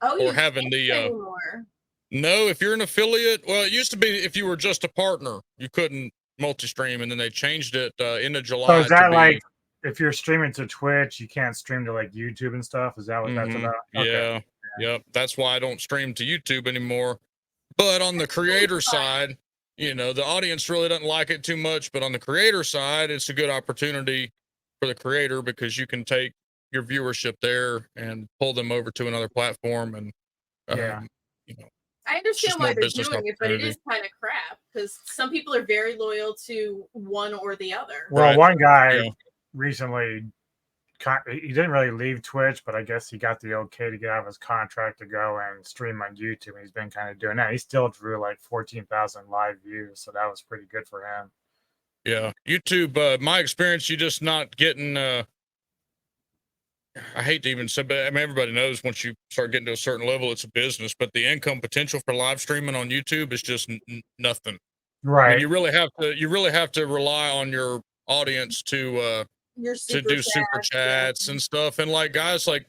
Oh, or having the anymore. No, if you're an affiliate, well, it used to be if you were just a partner, you couldn't multi-stream, and then they changed it into July. So is that like if you're streaming to Twitch, you can't stream to like YouTube and stuff? Is that what that's about? Okay. Yeah. Yep. That's why I don't stream to YouTube anymore. But on the creator side, the audience really doesn't like it too much. But on the creator side, it's a good opportunity for the creator because you can take your viewership there and pull them over to another platform. And I understand why they're doing it, but it is kind of crap because some people are very loyal to one or the other. Well, one guy recently, he didn't really leave Twitch, but I guess he got the okay to get out of his contract to go and stream on YouTube. And he's been kind of doing that. He still drew like 14,000 live views, so that was pretty good for him. Yeah, YouTube. My experience, you're just not getting. I hate to even say, but I mean, everybody knows once you start getting to a certain level, it's a business. But the income potential for live streaming on YouTube is just nothing. Right. I mean, you really have to rely on your audience to do super chats and stuff. And like guys, like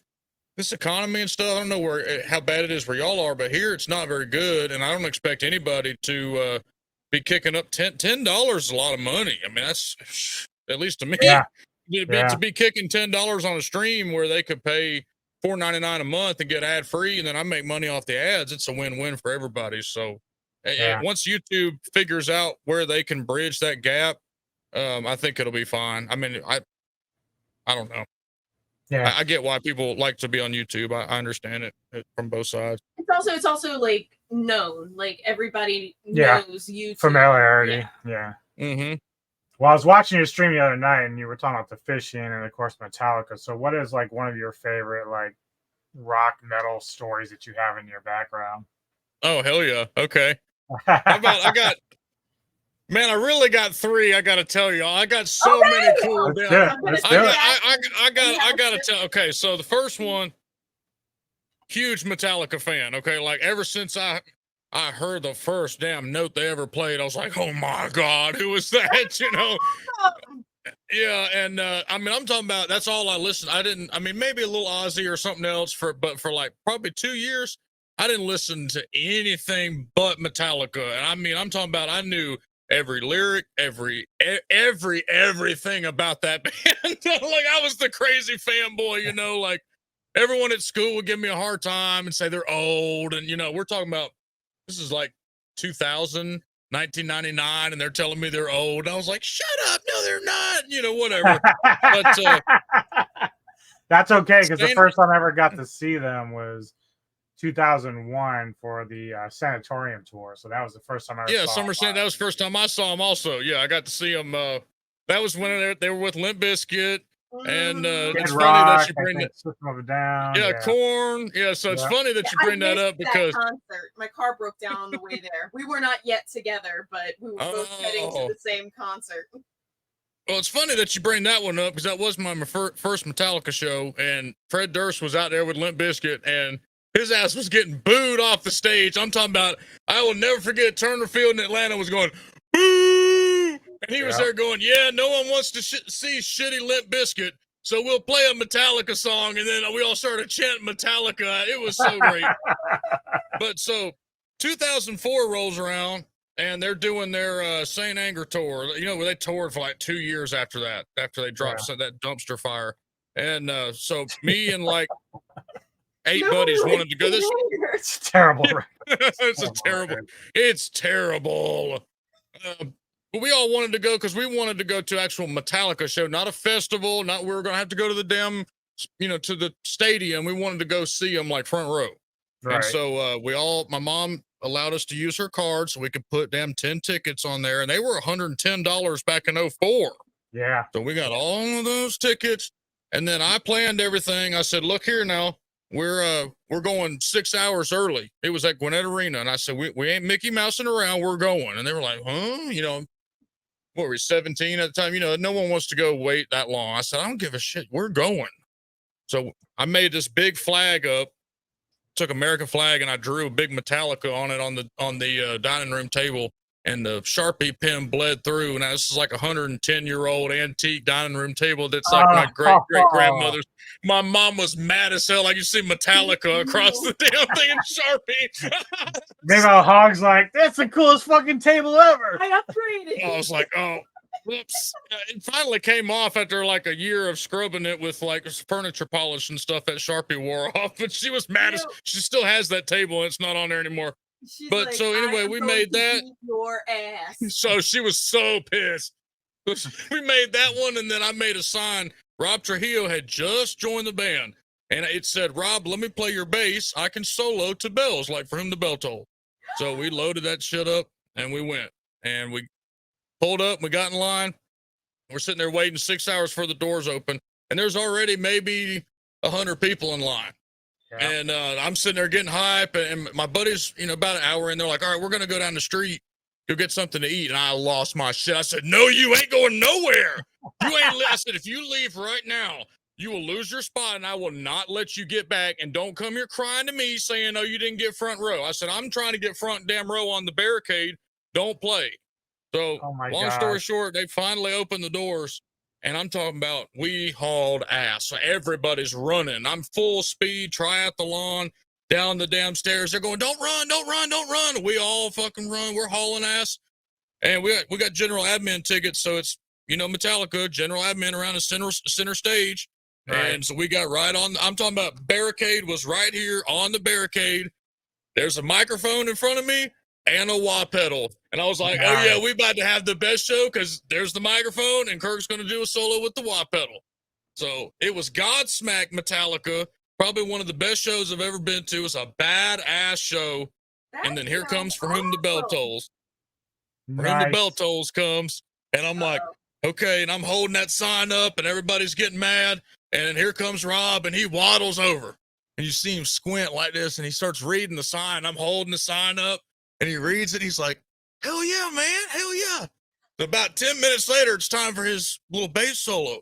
this economy and stuff, I don't know how bad it is where y'all are, but here it's not very good. And I don't expect anybody to be kicking up $10 is a lot of money. I mean, that's at least to me. Yeah. To be kicking $10 on a stream where they could pay $4.99 a month and get ad free, and then I make money off the ads. It's a win-win for everybody. So once YouTube figures out where they can bridge that gap, I think it'll be fine. I mean, I don't know. Yeah, I get why people like to be on YouTube. I understand it from both sides. It's also like known, like everybody knows YouTube. Familiarity. Yeah. Mm-hmm. Well, I was watching your stream the other night, and you were talking about the fishing and, of course, Metallica. So, what is like one of your favorite like rock metal stories that you have in your background? Oh hell yeah! Okay. How about I really got three. I got to tell y'all, I got so many cool. I got to tell. Okay, so the first one, huge Metallica fan. Okay, like ever since I heard the first damn note they ever played, I was like, oh my God, who was that? Yeah, and I mean, I'm talking about that's all I listened. I mean, maybe a little Ozzy or something else but for like probably 2 years, I didn't listen to anything but Metallica. And I mean, I'm talking about I knew every lyric, everything about that band. Like I was the crazy fanboy, like everyone at school would give me a hard time and say they're old. And, we're talking about, this is like 2000, 1999, and they're telling me they're old. And I was like, shut up. No, they're not, whatever. But that's okay. Cause the first time I ever got to see them was 2001 for the Sanatorium tour. So that was the first time I ever saw Summer Sand. That was the first time I saw them also. Yeah. I got to see them That was when they were with Limp Bizkit. And Mm. it's Kid funny that Rock, you I bring think it. System of a Down. Yeah, Yeah. Corn. Yeah, so it's Yeah. funny that you I bring that missed up because concert. My car broke down on the way there. We were not yet together, but we were both heading to oh, the same concert. well, it's funny that you bring that one up because that was my first Metallica show, and Fred Durst was out there with Limp Bizkit, and his ass was getting booed off the stage. I'm talking about, I will never forget, Turner Field in Atlanta was going, boo! And he was Yeah. there going, yeah, no one wants to see shitty Limp Bizkit, so we'll play a Metallica song, and then we all started chanting Metallica. It was so great. But so 2004 rolls around, and they're doing their Saint Anger tour. You know, they toured for like 2 years after that, after they dropped that dumpster fire. And so me and like 8 No, buddies like, wanted to go. This It's terrible. it's a terrible. It's terrible. But we all wanted to go because we wanted to go to actual Metallica show, not a festival. Not we were gonna have to go to the damn, to the stadium. We wanted to go see them like front row. Right. And so my mom allowed us to use her card so we could put damn 10 tickets on there, and they were $110 back in 04. Yeah. So we got all of those tickets, and then I planned everything. I said, look here now, we're going 6 hours early. It was at Gwinnett Arena, and I said, we ain't Mickey Mousing around, we're going. And they were like, huh? What were we, 17 at the time? No one wants to go wait that long. I said, I don't give a shit, we're going. So I made this big flag up, took American flag, and I drew a big Metallica on it on the dining room table, and the Sharpie pen bled through. And this is like a 110-year-old antique dining room table that's like my great grandmother's. My mom was mad as hell. Like you see Metallica across the damn thing in Sharpie. Meanwhile, Hog's like, that's the coolest fucking table ever. I upgraded. I was like, oh, whoops. It finally came off after like a year of scrubbing it with like furniture polish and stuff. That Sharpie wore off, but she was mad as she still has that table and it's not on there anymore. She's but like, so anyway, we made that. Your ass. So she was so pissed. We made that one, and then I made a sign. Rob Trujillo had just joined the band, and it said, Rob, let me play your bass. I can solo to bells, like for him the bell toll. So we loaded that shit up, and we went. And we pulled up, we got in line. We're sitting there waiting 6 hours for the doors open, and there's already maybe 100 people in line. Yeah. And I'm sitting there getting hype, and my buddies, about an hour in, they're like, all right, we're going to go down the street, go get something to eat. And I lost my shit. I said, no, you ain't going nowhere. I said, if you leave right now, you will lose your spot, and I will not let you get back. And don't come here crying to me saying, oh, you didn't get front row. I said, I'm trying to get front damn row on the barricade. Don't play. So long story short, they finally opened the doors. And I'm talking about we hauled ass. So everybody's running. I'm full speed, triathlon, down the damn stairs. They're going, don't run, don't run, don't run. We all fucking run. We're hauling ass. And we got general admin tickets. So it's, Metallica, general admin around the center stage. Right. And so we got right on. I'm talking about barricade was right here on the barricade. There's a microphone in front of me and a wah pedal. And I was like, oh, yeah, we about to have the best show because there's the microphone and Kirk's going to do a solo with the wah pedal. So it was Godsmack Metallica, probably one of the best shows I've ever been to. It's a badass show. And then here comes For Whom the Bell Tolls. For Whom the Bell Tolls comes. And I'm like, okay. And I'm holding that sign up and everybody's getting mad. And then here comes Rob and he waddles over. And you see him squint like this and he starts reading the sign. I'm holding the sign up. And he reads it. He's like, hell yeah, man. Hell yeah. So about 10 minutes later, it's time for his little bass solo.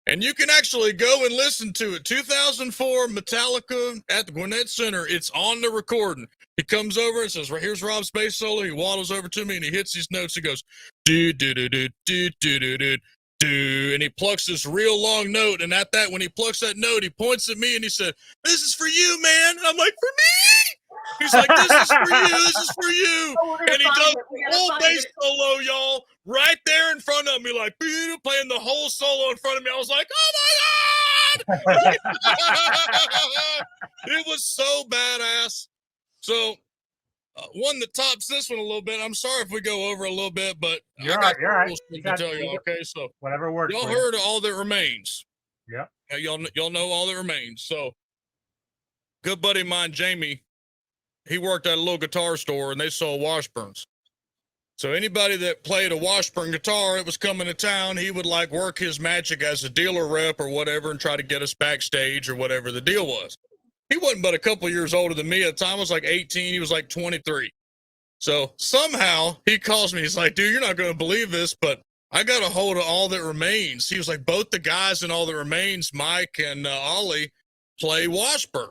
And you can actually go and listen to it. 2004 Metallica at the Gwinnett Center. It's on the recording. He comes over and says, right, here's Rob's bass solo. He waddles over to me and he hits these notes. He goes, do, do, do, do, do, do, do, do, do. And he plucks this real long note. And at that, when he plucks that note, he points at me and he said, this is for you, man. And I'm like, for me? He's like, this is for you, this is for you. And he does the whole bass solo, y'all, right there in front of me, like, playing the whole solo in front of me. I was like, oh my God! It was so badass. So, one that tops this one a little bit. I'm sorry if we go over a little bit, but you're right. You to tell you, okay? So, whatever works. Y'all heard of All That Remains. Yep. Y'all know All That Remains. So, good buddy of mine, Jamie, he worked at a little guitar store and they sold Washburns. So anybody that played a Washburn guitar that was coming to town, he would like work his magic as a dealer rep or whatever and try to get us backstage or whatever the deal was. He wasn't but a couple years older than me at the time. I was like 18. He was like 23. So somehow he calls me. He's like, dude, you're not going to believe this, but I got a hold of All That Remains. He was like, both the guys in All That Remains, Mike and Ollie, play Washburn.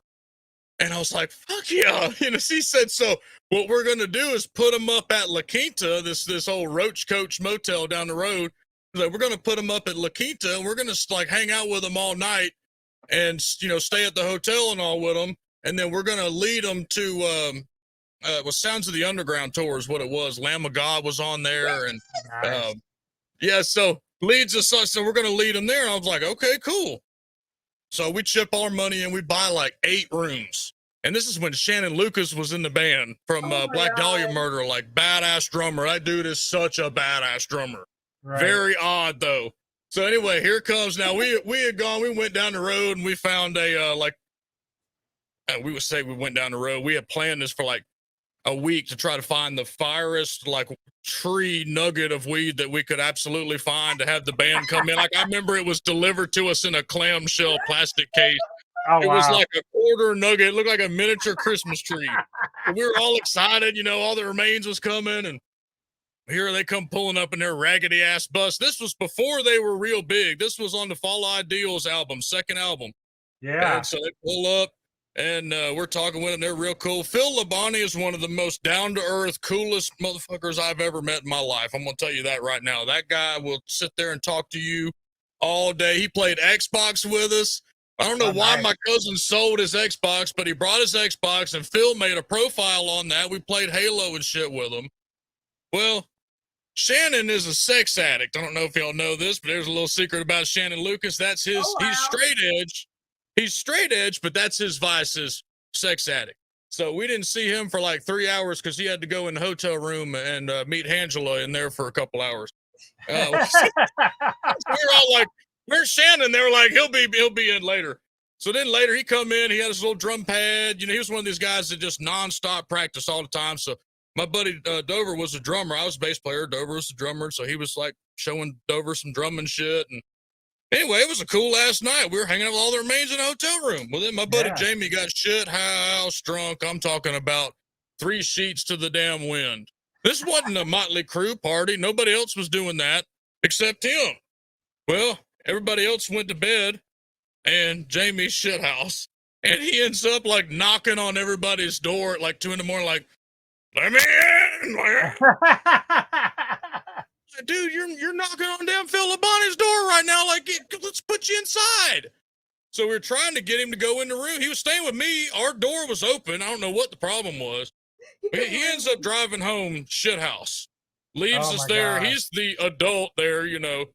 And I was like, fuck yeah. You know, he said, so what we're going to do is put them up at La Quinta, this old Roach Coach motel down the road. Like, we're going to put them up at La Quinta, and we're going to like hang out with them all night and, you know, stay at the hotel and all with them. And then we're going to lead them to, Sounds of the Underground tour is what it was. Lamb of God was on there. And, Nice. yeah, so leads us, so we're going to lead them there. And I was like, okay, cool. So we chip our money and we buy like 8 rooms. And this is when Shannon Lucas was in the band from Black Dahlia Murder, like badass drummer. That dude is such a badass drummer. Right. Very odd though. So anyway, here comes now. We had gone. We went down the road and we found a we would say we went down the road. We had planned this for like a week to try to find the firest like tree nugget of weed that we could absolutely find to have the band come in. Like I remember it was delivered to us in a clamshell plastic case. Oh, It was wow. like a quarter nugget. It looked like a miniature Christmas tree. And we were all excited, you know, All That Remains was coming, and here they come pulling up in their raggedy ass bus. This was before they were real big. This was on the Fall Ideals album, second album. Yeah. And so they pull up, and we're talking with them. They're real cool. Phil Labonte is one of the most down-to-earth, coolest motherfuckers I've ever met in my life. I'm going to tell you that right now. That guy will sit there and talk to you all day. He played Xbox with us. I don't know why my cousin sold his Xbox, but he brought his Xbox, and Phil made a profile on that. We played Halo and shit with him. Well, Shannon is a sex addict. I don't know if y'all know this, but there's a little secret about Shannon Lucas. That's his, he's straight edge. He's straight edge, but that's his vice, is sex addict. So we didn't see him for like 3 hours because he had to go in the hotel room and meet Angela in there for a couple hours. We were all like, where's Shannon? They were like, he'll be in later. So then later he come in, he had his little drum pad. You know, he was one of these guys that just nonstop practice all the time. So my buddy Dover was a drummer. I was a bass player. Dover was the drummer. So he was like showing Dover some drumming shit. And anyway, it was a cool last night. We were hanging out with All The Remains in a hotel room. Well, then my buddy Jamie got shit house drunk. I'm talking about 3 sheets to the damn wind. This wasn't a Motley Crue party. Nobody else was doing that except him. Well, everybody else went to bed, and Jamie's shit house, and he ends up like knocking on everybody's door at like 2 a.m, like, let me in. Dude, you're knocking on damn Phil Labonte's door right now. Like, let's put you inside. So we were trying to get him to go in the room. He was staying with me. Our door was open. I don't know what the problem was. He ends up driving home shit house. Leaves us there. God. He's the adult there, you know.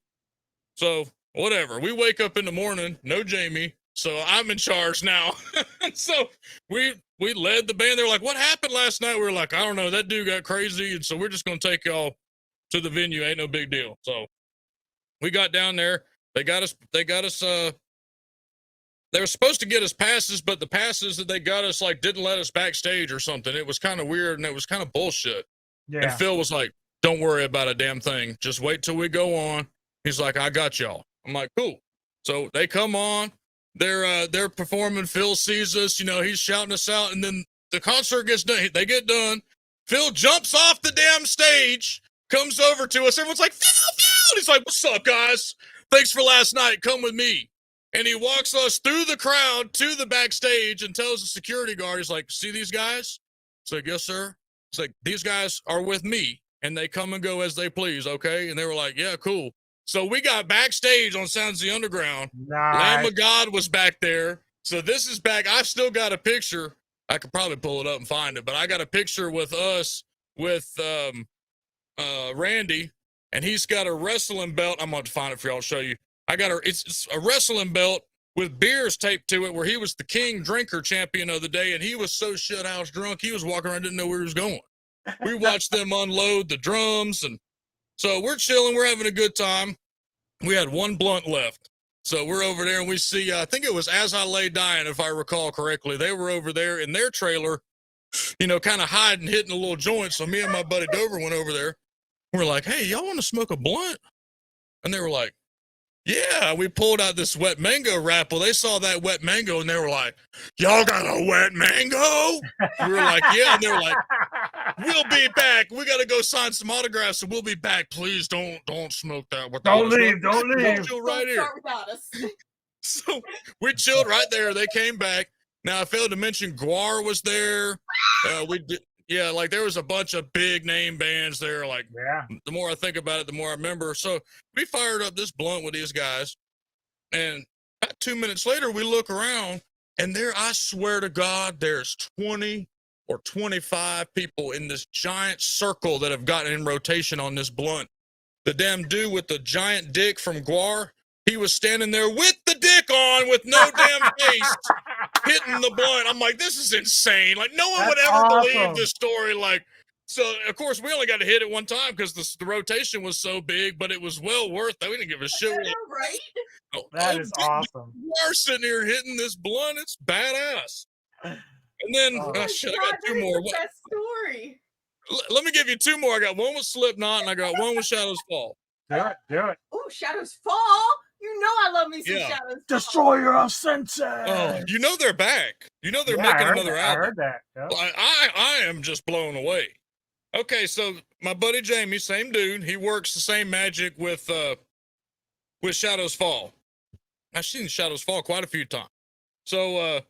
So whatever. We wake up in the morning, no Jamie. So I'm in charge now. So we led the band. They're like, what happened last night? We were like, I don't know. That dude got crazy. And so we're just going to take y'all to the venue. Ain't no big deal. So we got down there. They got us, they were supposed to get us passes, but the passes that they got us like didn't let us backstage or something. It was kind of weird and it was kind of bullshit. Yeah. And Phil was like, don't worry about a damn thing. Just wait till we go on. He's like, I got y'all. I'm like, cool. So they come on, they're performing. Phil sees us, you know, he's shouting us out, and then the concert gets done. They get done. Phil jumps off the damn stage, comes over to us. Everyone's like, Phil, Phil. He's like, what's up, guys? Thanks for last night. Come with me. And he walks us through the crowd to the backstage and tells the security guard, he's like, see these guys? It's like, yes, sir. It's like, these guys are with me, and they come and go as they please, okay? And they were like, yeah, cool. So we got backstage on Sounds of the Underground. Nice. Lamb of God was back there. So this is back. I've still got a picture. I could probably pull it up and find it, but I got a picture with us with Randy, and he's got a wrestling belt. I'm going to find it for y'all. I'll show you. I got it's a wrestling belt with beers taped to it, where he was the king drinker champion of the day, and he was so shit house drunk, he was walking around, didn't know where he was going. We watched them unload the drums, and so we're chilling, we're having a good time. We had 1 blunt left. So we're over there, and we see, I think it was As I Lay Dying, if I recall correctly. They were over there in their trailer, you know, kind of hiding, hitting a little joint. So me and my buddy Dover went over there. We're like, hey, y'all want to smoke a blunt? And they were like, yeah. We pulled out this wet mango wrap. Well, they saw that wet mango and they were like, y'all got a wet mango? We were like, yeah. And they were like, we'll be back. We got to go sign some autographs, so we'll be back. Please don't smoke that without Don't us. leave. Don't We'll leave. chill right Don't here. start without us. So we chilled right there. They came back. Now I failed to mention Guar was there. We did, yeah, like there was a bunch of big name bands there. Like, Yeah. the more I think about it, the more I remember. So we fired up this blunt with these guys, and about 2 minutes later, we look around, and there, I swear to God, there's 20 or 25 people in this giant circle that have gotten in rotation on this blunt. The damn dude with the giant dick from Guar, he was standing there with the dick on, with no damn face, hitting the blunt. I'm like, this is insane. Like, no one That's would ever believe awesome. this story. Like, so of course we only got to hit it one time because the rotation was so big, but it was well worth it. We didn't give a shit. We're like, Right? That is awesome. we're sitting here hitting this blunt. It's badass. And then, Oh. shit, I God, got two that is more. the best story. Let me give you two more. I got one with Slipknot and I got one with Shadows Fall. Do it. Do it. Oh, Shadows Fall. You know I love me some Yeah. Shadows Fall. Destroyer of senses. Oh, you know they're back. You know they're Yeah, I making heard another that. I album. heard that. Yep. I am just blown away. Okay, so my buddy Jamie, same dude, he works the same magic with Shadows Fall. I've seen Shadows Fall quite a few times. So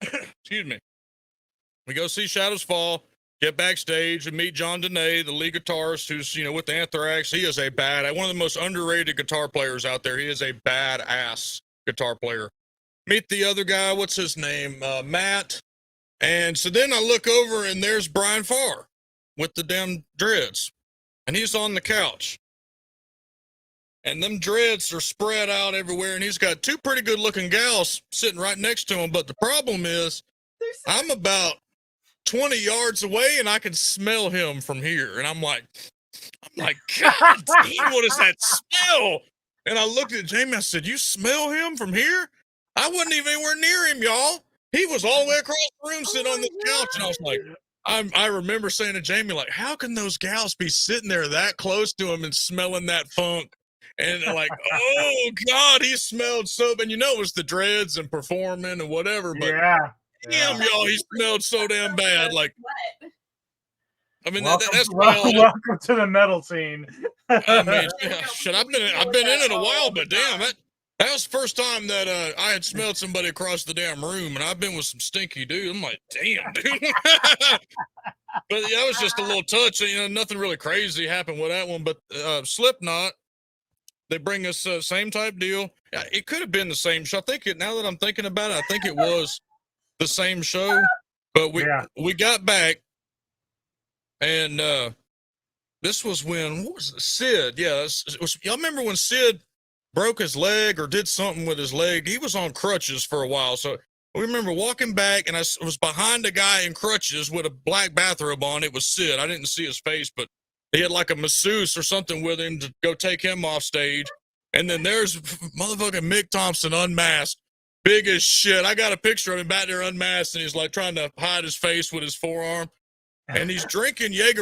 excuse me. We go see Shadows Fall, get backstage and meet John Dene, the lead guitarist who's, with Anthrax. He is a one of the most underrated guitar players out there. He is a badass guitar player. Meet the other guy, what's his name? Matt. And so then I look over and there's Brian Farr with the damn dreads. And he's on the couch. And them dreads are spread out everywhere. And he's got two pretty good looking gals sitting right next to him. But the problem is, I'm about 20 yards away and I can smell him from here. And I'm like, God damn, what is that smell? And I looked at Jamie, I said, you smell him from here? I wasn't even anywhere near him, y'all. He was all the way across the room sitting on the couch. And I was like, I remember saying to Jamie, like, how can those gals be sitting there that close to him and smelling that funk? And like, oh God, he smelled so, and it was the dreads and performing and whatever, but yeah. damn, y'all, he smelled so damn bad. Like, I mean, Welcome, that's why welcome to the metal scene. I mean, shit, I've been in it a while, but damn, that was the first time that I had smelled somebody across the damn room, and I've been with some stinky dude. I'm like, damn, dude. But yeah, that was just a little touch. Nothing really crazy happened with that one. But Slipknot, they bring us same type deal. It could have been the same show. I think now that I'm thinking about it, I think it was the same show. But we got back, and this was when, what was it? Sid? Yeah, y'all remember when Sid broke his leg or did something with his leg? He was on crutches for a while. So we remember walking back, and I was behind a guy in crutches with a black bathrobe on. It was Sid. I didn't see his face, but he had like a masseuse or something with him to go take him off stage. And then there's motherfucking Mick Thompson unmasked, big as shit. I got a picture of him back there unmasked, and he's like trying to hide his face with his forearm. And he's drinking they're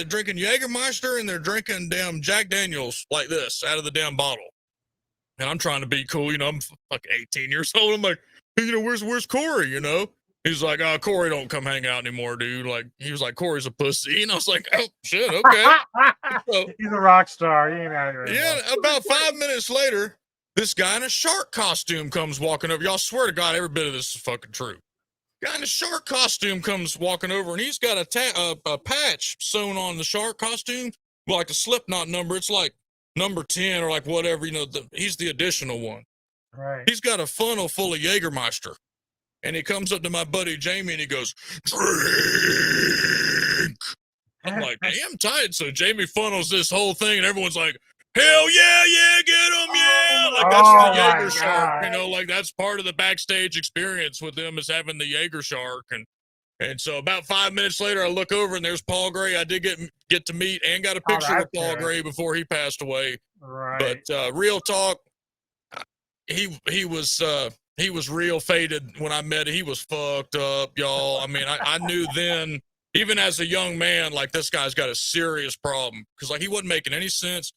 drinking Jägermeister, and they're drinking damn Jack Daniels like this out of the damn bottle. And I'm trying to be cool, I'm fucking 18 years old. I'm like, where's Corey, He's like, oh, Corey don't come hang out anymore, dude. Like, he was like, Corey's a pussy. And I was like, oh, shit, okay. So, he's a rock star. He ain't out here anymore. Yeah, about 5 minutes later, this guy in a shark costume comes walking over. Y'all swear to God, every bit of this is fucking true. Guy in a shark costume comes walking over, and he's got a patch sewn on the shark costume, like a Slipknot number. It's like number 10 or like whatever, he's the additional one. Right. He's got a funnel full of Jägermeister. And he comes up to my buddy Jamie and he goes, drink. I'm like, damn tight. So Jamie funnels this whole thing, and everyone's like, hell yeah, get him, yeah. Like, that's the Jaeger shark, like that's part of the backstage experience with them is having the Jaeger shark. And so about 5 minutes later, I look over and there's Paul Gray. I did get to meet and got a picture with Paul Gray before he passed away. Right. But real talk, he was real faded when I met him. He was fucked up, y'all. I mean, I knew then even as a young man, like this guy's got a serious problem because like he wasn't making any sense.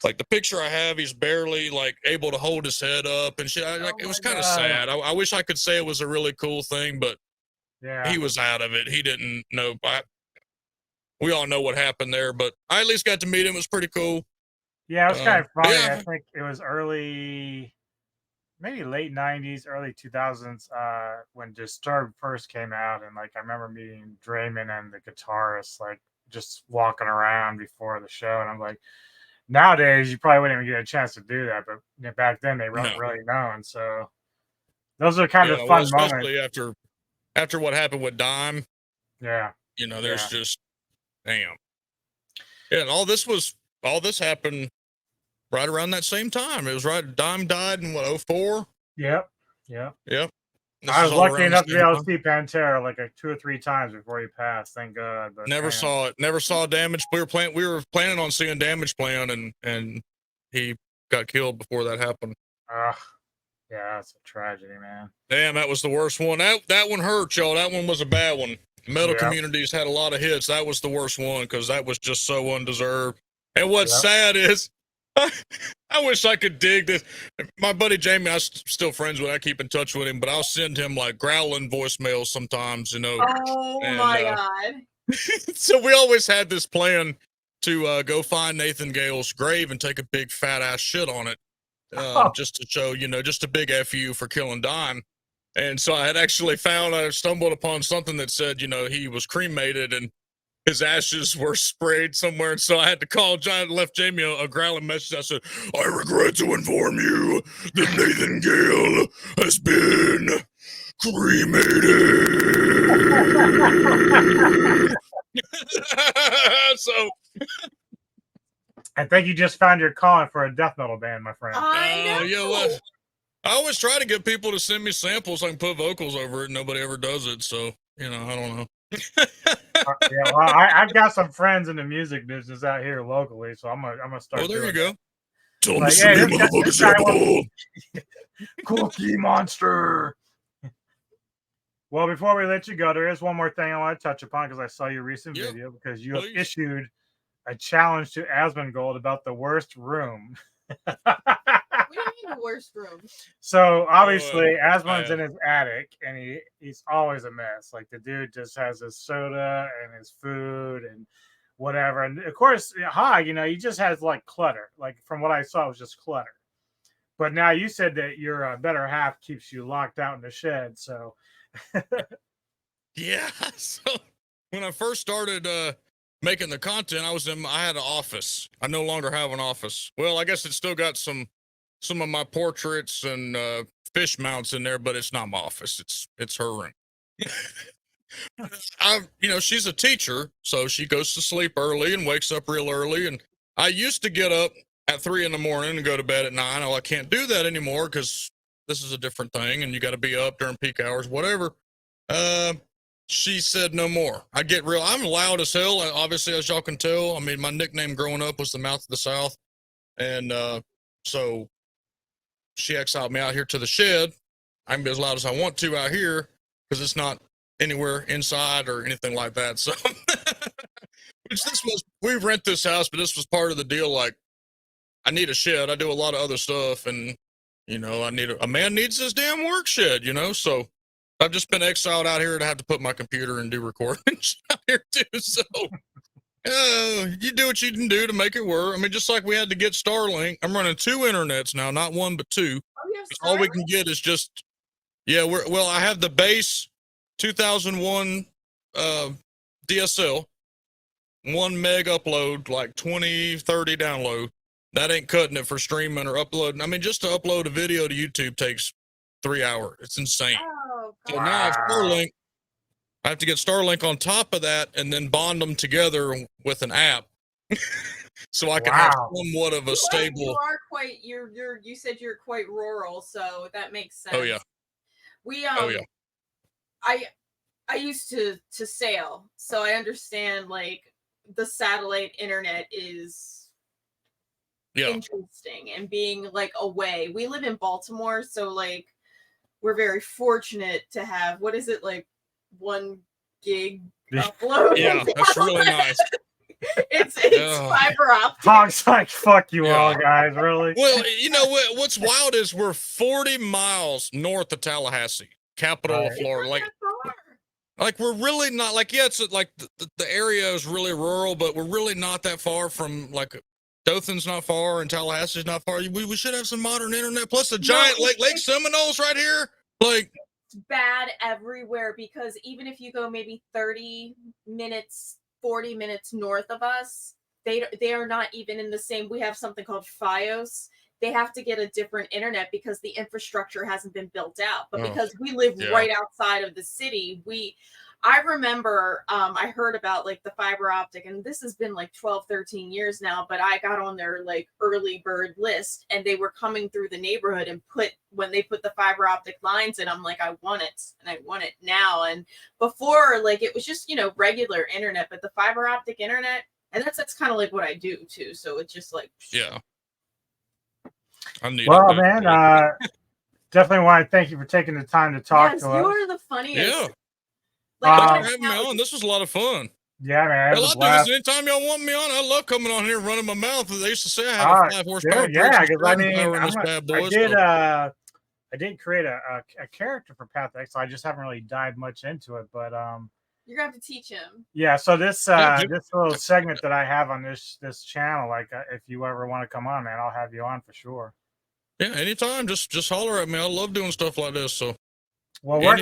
Like the picture I have, he's barely like able to hold his head up and shit. Like it was kind of sad. I wish I could say it was a really cool thing, but Yeah. he was out of it. He didn't know. We all know what happened there, but I at least got to meet him. It was pretty cool. Yeah, it was kind of funny. yeah. I think it was maybe late 90s, early 2000s, when Disturbed first came out. And like, I remember meeting Drayman and the guitarist, like just walking around before the show. And I'm like, nowadays, you probably wouldn't even get a chance to do that. But back then, they weren't really known. So those are kind of fun moments. Especially after what happened with Dime. Yeah. You know, there's just, damn. Yeah, and all this happened right around that same time. It was right. Dime died in what, 04? Yep. This I was lucky enough to the be able to see Pantera like 2 or 3 times before he passed. Thank God. But never saw it. Never saw Damage. We were planning on seeing Damage Plan, and he got killed before that happened. Yeah, that's a tragedy, man. Damn, that was the worst one. That one hurt, y'all. That one was a bad one. Metal Communities had a lot of hits. That was the worst one because that was just so undeserved. And what's sad is, I wish I could dig this. My buddy Jamie, I'm still friends with. I keep in touch with him, but I'll send him like growling voicemails sometimes, you know. Oh my God. So we always had this plan to go find Nathan Gale's grave and take a big fat ass shit on it. Just to show, you know, just a big FU for killing Dime. And so I had actually I stumbled upon something that said, you know, he was cremated and his ashes were sprayed somewhere. And so I had to call John, left Jamie a growling message. I said, I regret to inform you that Nathan Gale has been cremated. So I think you just found your calling for a death metal band, my friend. You know what? I always try to get people to send me samples so I can put vocals over it. And nobody ever does it. So, you know, I don't know. Yeah, well, I've got some friends in the music business out here locally, so I'm gonna start. Oh, there you go. Tell them to send me motherfucking sample. Cookie Monster. Well, before we let you go, there is one more thing I want to touch upon because I saw your recent video because you have issued a challenge to Asmongold about the worst room. What do you mean the worst room? So obviously Asmon's in his attic and he's always a mess. Like the dude just has his soda and his food and whatever. And of course, Hawg, you know, he just has like clutter. Like from what I saw, it was just clutter. But now you said that your better half keeps you locked out in the shed. So yeah. So when I first started making the content, I had an office. I no longer have an office. Well, I guess it's still got some of my portraits and fish mounts in there, but it's not my office. It's her room. You know, she's a teacher, so she goes to sleep early and wakes up real early. And I used to get up at 3 a.m. and go to bed at 9. Oh, I can't do that anymore because this is a different thing, and you got to be up during peak hours, whatever. She said no more. I'm loud as hell, obviously, as y'all can tell. I mean, my nickname growing up was the Mouth of the South. And so she exiled me out here to the shed. I can be as loud as I want to out here because it's not anywhere inside or anything like that. So, we rent this house, but this was part of the deal. Like, I need a shed. I do a lot of other stuff, and you know, a man needs his damn work shed. You know, so I've just been exiled out here to have to put my computer and do recordings out here too. So. You do what you can do to make it work. I mean, just like we had to get Starlink. I'm running 2 internets now, not 1 but 2. All we can get is just, I have the base 2001 DSL, 1 meg upload, like 20, 30 download. That ain't cutting it for streaming or uploading. I mean, just to upload a video to YouTube takes 3 hours. It's insane. Oh, so now I have Starlink. I have to get Starlink on top of that and then bond them together with an app, so I can have somewhat of a stable. You are quite. You said you're quite rural, so that makes sense. Oh yeah. I used to sail, so I understand like the satellite internet is interesting and being like away. We live in Baltimore, so like we're very fortunate to have, what is it, like 1 gig upload. Yeah, that's really nice. It's Yeah. fiber optic. Hawg's like, fuck you all, Yeah. guys, really? Well, you know what's wild is we're 40 miles north of Tallahassee, capital of Right. Florida. It's not that far. Like we're really not like, yeah, it's like the area is really rural, but we're really not that far from like Dothan's not far and Tallahassee's not far. We should have some modern internet. Plus the giant Lake Seminoles right here. Like It's bad everywhere because even if you go maybe 30 minutes, 40 minutes north of us, they are not even in the same. We have something called FiOS. They have to get a different internet because the infrastructure hasn't been built out. But because we live right outside of the city, I remember I heard about like the fiber optic, and this has been like 12, 13 years now, but I got on their like early bird list and they were coming through the neighborhood and when they put the fiber optic lines in, I'm like, I want it and I want it now. And before, like it was just, regular internet, but the fiber optic internet, and that's kind of like what I do too. So it's just like, yeah. Well, man, definitely want to thank you for taking the time to talk to us. You are the funniest. Yeah. Like, Thanks for having me on. This was a lot of fun. Yeah, man. I'll do this anytime y'all want me on. I love coming on here and running my mouth. They used to say I have a 5 horsepower. Yeah, because I mean, I did create a character for Path X, so I just haven't really dived much into it. But you're gonna have to teach him. Yeah, so this little segment that I have on this channel, like if you ever want to come on, man, I'll have you on for sure. Yeah, anytime. Just holler at me. I love doing stuff like this. So, well, where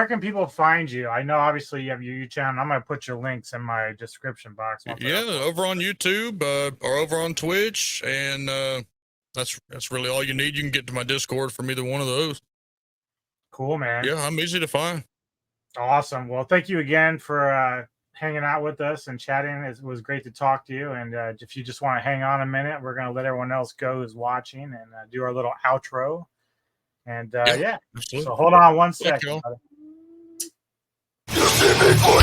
can people find you? I know obviously you have your YouTube channel. I'm gonna put your links in my description box. Yeah, over on YouTube or over on Twitch, and that's really all you need. You can get to my Discord from either one of those. Cool, man. Yeah, I'm easy to find. Awesome. Well, thank you again for hanging out with us and chatting. It was great to talk to you. And if you just want to hang on a minute, we're going to let everyone else go who's watching and do our little outro. And yeah, so hold on one second. You see me for